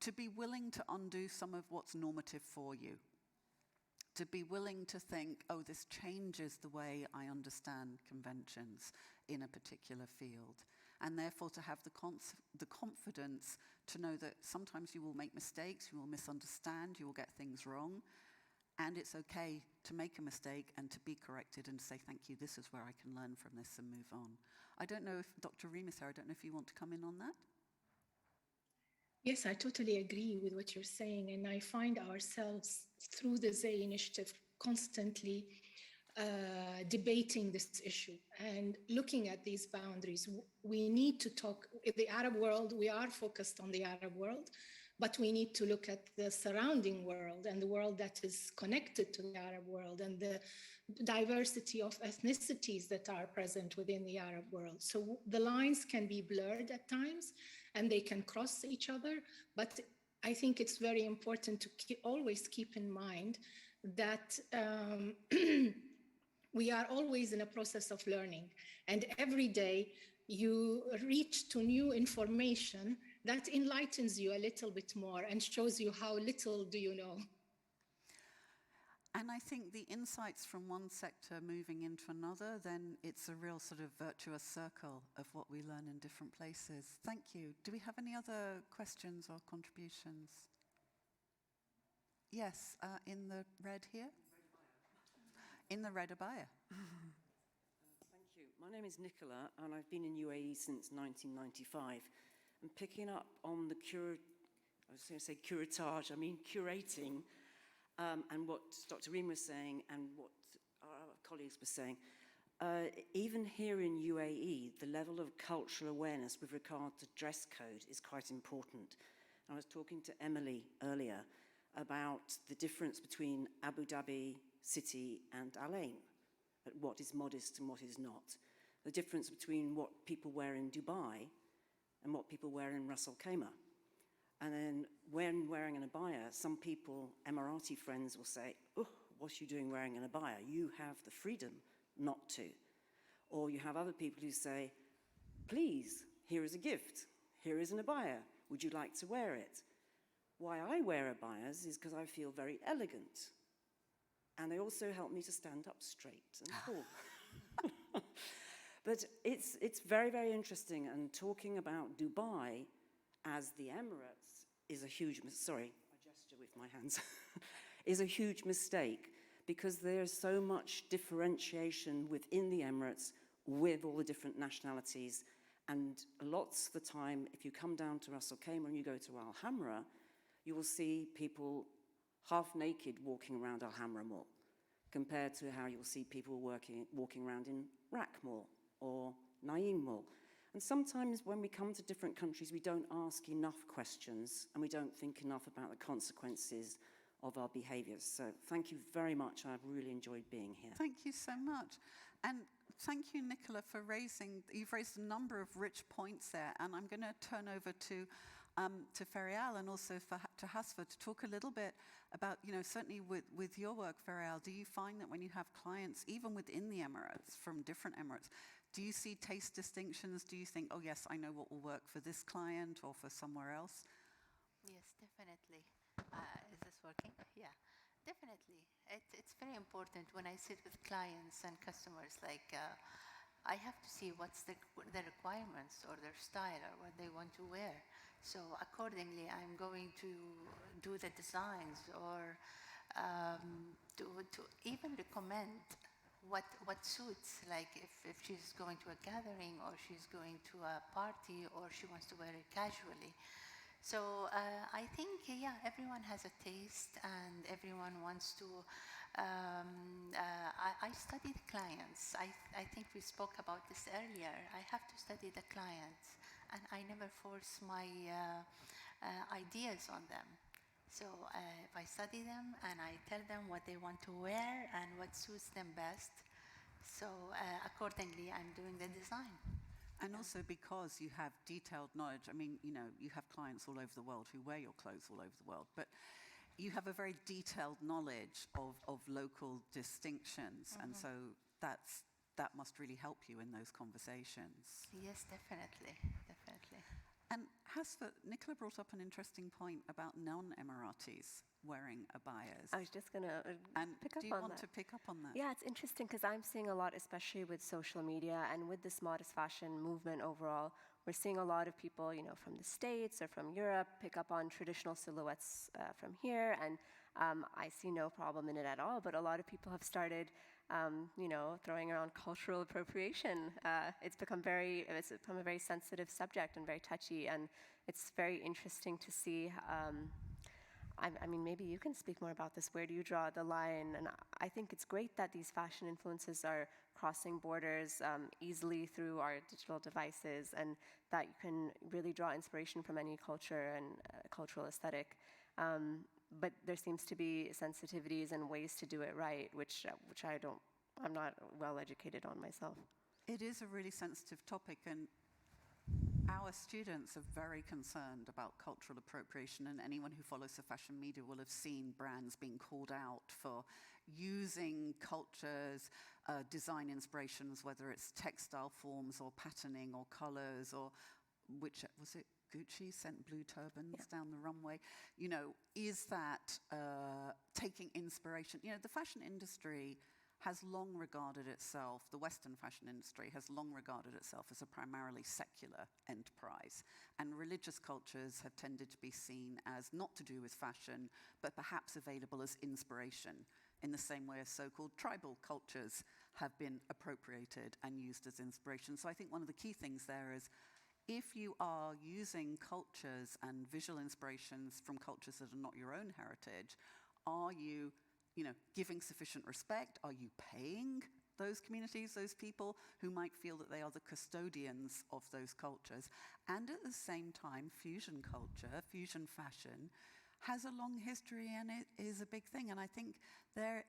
to be willing to undo some of what's normative for you. To be willing to think, oh, this changes the way I understand conventions in a particular field. And therefore to have the confidence to know that sometimes you will make mistakes, you will misunderstand, you will get things wrong. And it's okay to make a mistake and to be corrected and to say, thank you, this is where I can learn from this and move on. I don't know if Dr. Reem is here, I don't know if you want to come in on that? Yes, I totally agree with what you're saying. And I find ourselves through the Zay Initiative constantly debating this issue and looking at these boundaries. We need to talk, in the Arab world, we are focused on the Arab world, but we need to look at the surrounding world and the world that is connected to the Arab world and the diversity of ethnicities that are present within the Arab world. So the lines can be blurred at times and they can cross each other, but I think it's very important to always keep in mind that we are always in a process of learning, and every day you reach to new information that enlightens you a little bit more and shows you how little do you know. And I think the insights from one sector moving into another, then it's a real sort of virtuous circle of what we learn in different places. Thank you. Do we have any other questions or contributions? Yes, in the red here. In the red abaya. Thank you. My name is Nicola, and I've been in UAE since 1995. And picking up on the curatage, I mean curating, and what Dr. Reem was saying and what our colleagues were saying, even here in UAE, the level of cultural awareness with regard to dress code is quite important. I was talking to Emily earlier about the difference between Abu Dhabi City and Al Ain, what is modest and what is not. The difference between what people wear in Dubai and what people wear in Ras Al Khaimah. And then when wearing an abaya, some people, Emirati friends, will say, oh, what are you doing wearing an abaya? You have the freedom not to. Or you have other people who say, please, here is a gift. Here is an abaya. Would you like to wear it? Why I wear abayas is because I feel very elegant. And they also help me to stand up straight and tall. But it's very, very interesting. And talking about Dubai as the Emirates is a huge, sorry, I gesture with my hands, is a huge mistake, because there's so much differentiation within the Emirates with all the different nationalities. And lots of the time, if you come down to Ras Al Khaimah and you go to Al Hamra, you will see people half naked walking around Al Hamra Mall, compared to how you'll see people walking around in Rak Mall or Naeem Mall. And sometimes when we come to different countries, we don't ask enough questions and we don't think enough about the consequences of our behaviours. So thank you very much. I've really enjoyed being here. Thank you so much. And thank you, Nicola, for you've raised a number of rich points there. And I'm going to turn over to Feryal and also to Hafsa to talk a little bit about, certainly with your work, Feryal, do you find that when you have clients, even within the Emirates, from different Emirates, do you see taste distinctions? Do you think, oh yes, I know what will work for this client or for somewhere else? Yes, definitely. Is this working? Yeah. Definitely. It's very important when I sit with clients and customers, like I have to see what's the requirements or their style or what they want to wear. So accordingly, I'm going to do the designs or to even recommend what suits, like if she's going to a gathering or she's going to a party or she wants to wear it casually. So I think, yeah, everyone has a taste and everyone wants to. I study the clients. I think we spoke about this earlier. I have to study the clients and I never force my ideas on them. So if I study them and I tell them what they want to wear and what suits them best, so accordingly I'm doing the design. And also because you have detailed knowledge, I mean, you know, you have clients all over the world who wear your clothes all over the world, but you have a very detailed knowledge of local distinctions, and so that must really help you in those conversations. Yes, definitely, definitely. And Hafsa, Nicola brought up an interesting point about non-Emiratis wearing abayas. I was just going to pick up on that. Do you want to pick up on that? Yeah, it's interesting because I'm seeing a lot, especially with social media and with this modest fashion movement overall. We're seeing a lot of people, you know, from the States or from Europe pick up on traditional silhouettes from here, and I see no problem in it at all. But a lot of people have started, you know, throwing around cultural appropriation. It's become a very sensitive subject and very touchy, and it's very interesting to see. I mean, maybe you can speak more about this. Where do you draw the line? And I think it's great that these fashion influences are crossing borders easily through our digital devices, and that you can really draw inspiration from any culture and cultural aesthetic. But there seems to be sensitivities and ways to do it right, which I'm not well educated on myself. It is a really sensitive topic, and our students are very concerned about cultural appropriation, and anyone who follows the fashion media will have seen brands being called out for using cultures, design inspirations, whether it's textile forms or patterning or colors, or which was it? Gucci sent blue turbans down the runway. You know, is that taking inspiration? You know, the fashion industry has long regarded itself, the Western fashion industry has long regarded itself as a primarily secular enterprise. And religious cultures have tended to be seen as not to do with fashion, but perhaps available as inspiration, in the same way as so-called tribal cultures have been appropriated and used as inspiration. So I think one of the key things there is, if you are using cultures and visual inspirations from cultures that are not your own heritage, are you giving sufficient respect? Are you paying those communities, those people who might feel that they are the custodians of those cultures? And at the same time, fusion culture, fusion fashion, has a long history and it is a big thing. And I think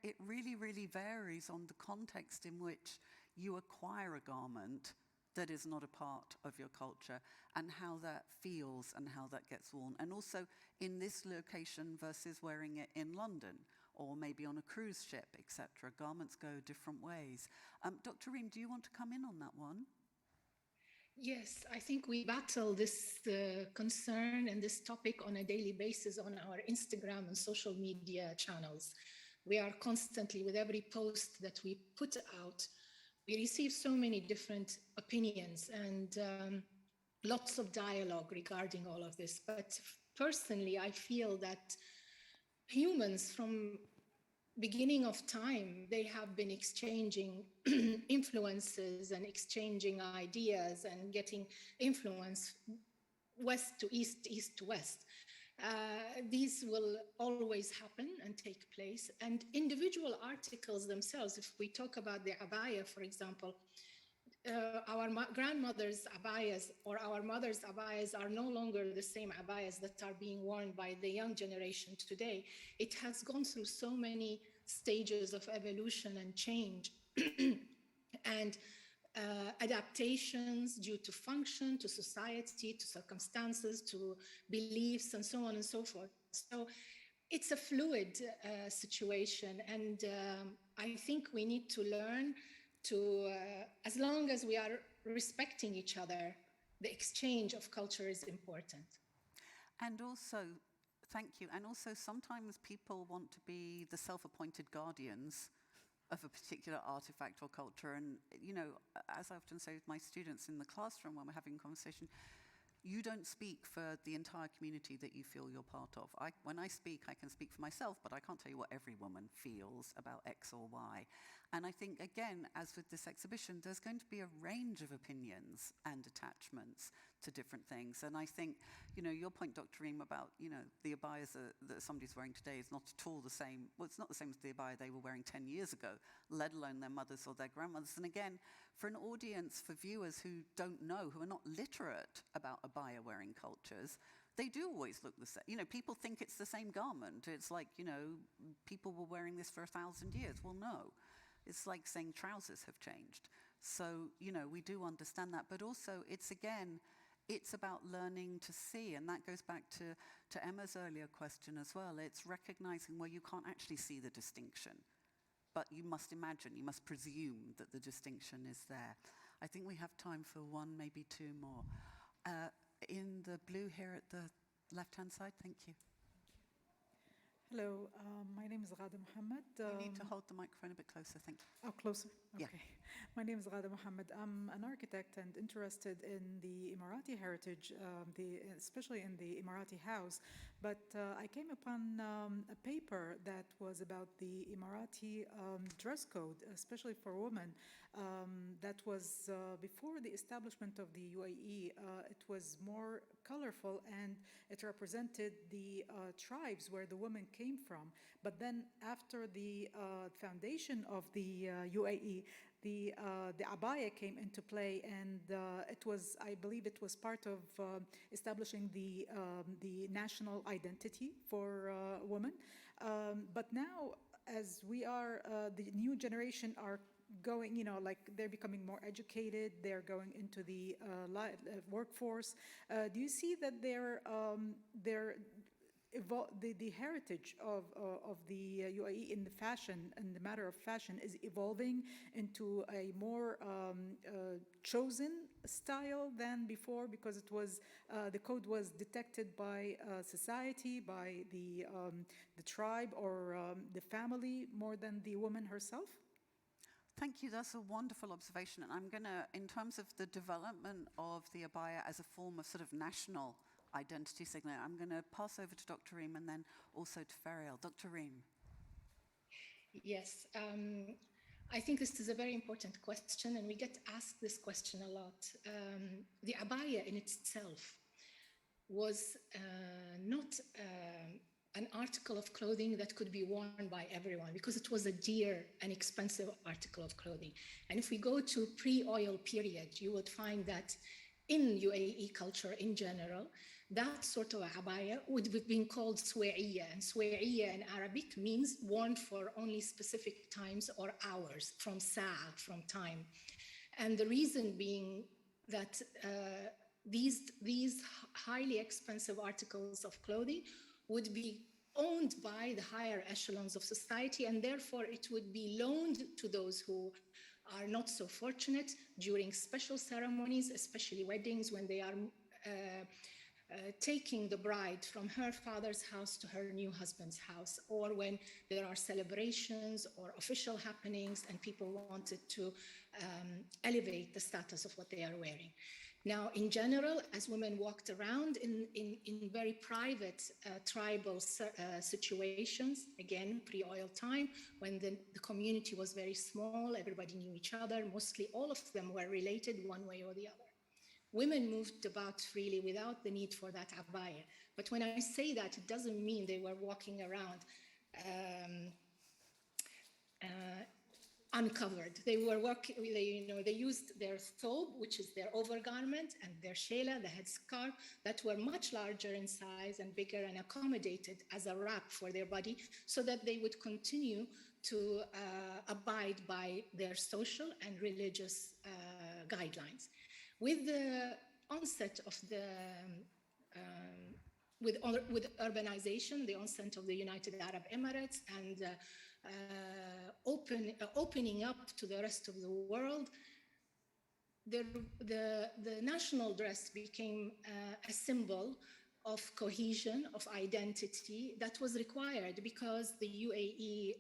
it really, really varies on the context in which you acquire a garment that is not a part of your culture, and how that feels and how that gets worn. And also in this location versus wearing it in London, or maybe on a cruise ship, etc. Garments go different ways. Dr. Reem, do you want to come in on that one? Yes, I think we battle this concern and this topic on a daily basis on our Instagram and social media channels. We are constantly, with every post that we put out, we receive so many different opinions and lots of dialogue regarding all of this. But personally, I feel that humans from beginning of time, they have been exchanging influences and exchanging ideas and getting influence west to east, east to west. These will always happen and take place. And individual articles themselves, if we talk about the abaya, for example, our grandmother's abayas or our mother's abayas are no longer the same abayas that are being worn by the young generation today. It has gone through so many stages of evolution and change and adaptations due to function, to society, to circumstances, to beliefs, and so on and so forth. So it's a fluid situation, and I think we need to learn to, as long as we are respecting each other, the exchange of culture is important. And also thank you. And also sometimes people want to be the self-appointed guardians of a particular artifact or culture. And, you know, as I often say with my students in the classroom when we're having a conversation, you don't speak for the entire community that you feel you're part of. When I speak, I can speak for myself, but I can't tell you what every woman feels about X or Y. And I think, again, as with this exhibition, there's going to be a range of opinions and attachments to different things. And I think, you know, your point, Dr. Reem, about, you know, the abayas that somebody's wearing today is not at all the same. Well, it's not the same as the abaya they were wearing 10 years ago, let alone their mothers or their grandmothers. And again, for an audience, for viewers who don't know, who are not literate about abaya-wearing cultures, they do always look the same. You know, people think it's the same garment. It's like, you know, people were wearing this for 1,000 years. Well, no. It's like saying trousers have changed. So, you know, we do understand that. But also, it's again, it's about learning to see. And that goes back to Emma's earlier question as well. It's recognizing where you can't actually see the distinction. But you must imagine, you must presume that the distinction is there. I think we have time for one, maybe two more. In the blue here at the left-hand side, thank you. Hello, my name is Ghada Mohammed. You need to hold the microphone a bit closer, thank you. Oh, closer? Okay. Yeah. My name is Ghada Mohammed. I'm an architect and interested in the Emirati heritage, especially in the Emirati house. But I came upon a paper that was about the Emirati dress code, especially for women. That was before the establishment of the UAE. It was more colorful and it represented the tribes where the women came from. But then after the foundation of the UAE, the abaya came into play, and it was, I believe, it was part of establishing the national identity for women. But now, as we are, the new generation are going, you know, like they're becoming more educated, they're going into the workforce. Do you see that the heritage of the UAE in the fashion, in the matter of fashion, is evolving into a more chosen style than before, because it was the code was detected by society, by the tribe or the family more than the woman herself? Thank you, that's a wonderful observation. And I'm gonna, in terms of the development of the abaya as a form of sort of national identity signaling, I'm gonna pass over to Dr. Reem and then also to Feryal. Dr. Reem. Yes, I think this is a very important question, and we get asked this question a lot. The abaya in itself was not an article of clothing that could be worn by everyone, because it was a dear and expensive article of clothing. And if we go to pre-oil period, you would find that in UAE culture in general, that sort of abaya would have been called suwaiya, and suwaiya in Arabic means worn for only specific times or hours, from sa'a, from time. And the reason being that these highly expensive articles of clothing would be owned by the higher echelons of society, and therefore it would be loaned to those who are not so fortunate during special ceremonies, especially weddings, when they are taking the bride from her father's house to her new husband's house, or when there are celebrations or official happenings and people wanted to elevate the status of what they are wearing. Now, in general, as women walked around in very private tribal situations, again, pre-oil time, when the community was very small, everybody knew each other, mostly all of them were related one way or the other. Women moved about freely without the need for that abaya. But when I say that, it doesn't mean they were walking around uncovered. They were they used their thobe, which is their overgarment, and their shela, the headscarf, that were much larger in size and bigger and accommodated as a wrap for their body, so that they would continue to abide by their social and religious guidelines. With the onset of the with urbanization, the onset of the United Arab Emirates, and opening up to the rest of the world, the national dress became a symbol of cohesion, of identity that was required because the UAE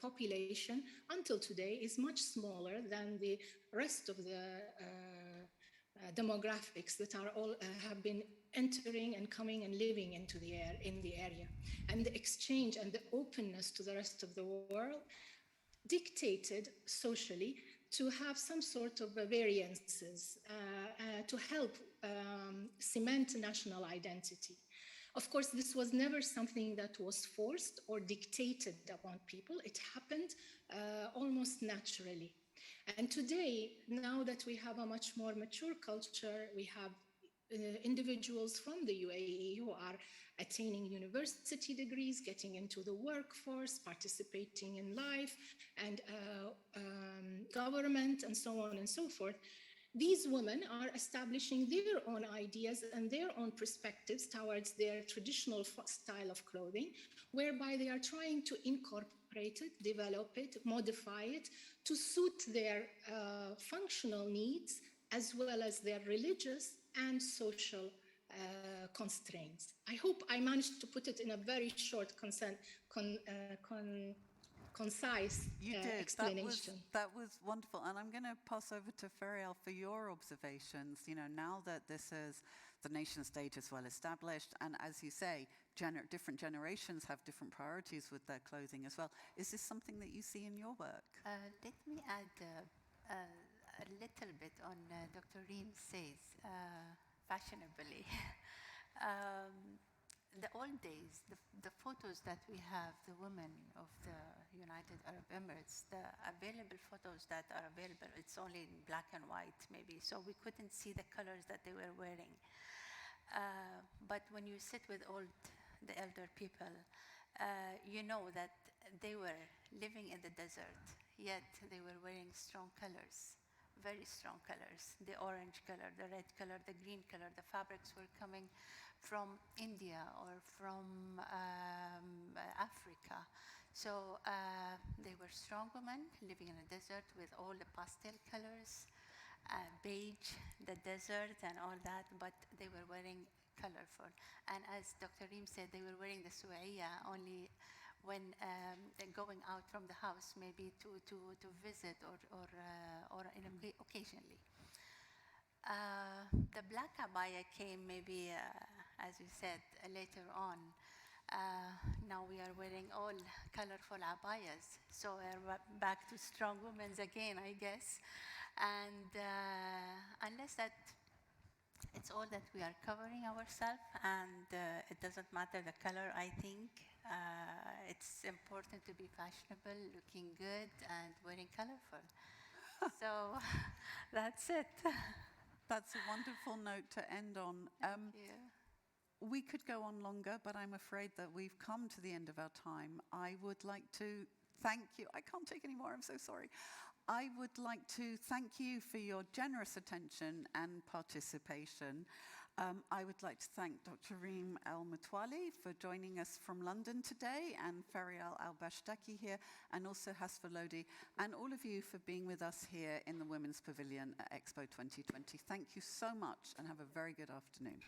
population until today is much smaller than the rest of the demographics that are all have been entering and coming and living into the air in the area. And the exchange and the openness to the rest of the world dictated socially to have some sort of variances to help cement national identity. Of course, this was never something that was forced or dictated upon people. It happened almost naturally. And today, now that we have a much more mature culture, we have individuals from the UAE who are attaining university degrees, getting into the workforce, participating in life and government, and so on and so forth. These women are establishing their own ideas and their own perspectives towards their traditional style of clothing, whereby they are trying to incorporate it, develop it, modify it to suit their functional needs as well as their religious and social constraints. I hope I managed to put it in a very short, concise You did. explanation. That was wonderful. And I'm going to pass over to Feryal for your observations. You know, now that this is the nation state is well established, and as you say, different generations have different priorities with their clothing as well. Is this something that you see in your work? Let me add a little bit on Dr. Reem says, fashionably. The old days, the photos that we have, the women of the United Arab Emirates, the available photos that are available, it's only in black and white maybe, so we couldn't see the colors that they were wearing. But when you sit with the elder people, you know that they were living in the desert, yet they were wearing strong colors, very strong colors. The orange color, the red color, the green color, the fabrics were coming from India or from Africa. So they were strong women living in a desert with all the pastel colors, beige, the desert and all that, but they were wearing colorful. And as Dr. Reem said, they were wearing the su'aya only when going out from the house, maybe to visit or occasionally. The black abaya came maybe, as you said, later on. Now we are wearing all colorful abayas, so we're back to strong women again, I guess. And unless that it's all that we are covering ourselves, and it doesn't matter the color, I think. It's important to be fashionable, looking good, and wearing colorful. So that's it. That's a wonderful note to end on. Thank you. We could go on longer, but I'm afraid that we've come to the end of our time. I would like to thank you. I can't take any more, I'm so sorry. I would like to thank you for your generous attention and participation. I would like to thank Dr. Reem El Mutwalli for joining us from London today, and Feryal Albastaki here, and also Hafsa Lodi, and all of you for being with us here in the Women's Pavilion at Expo 2020. Thank you so much, and have a very good afternoon.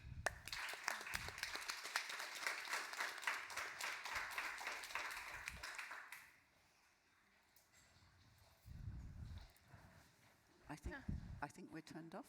I think we're turned off.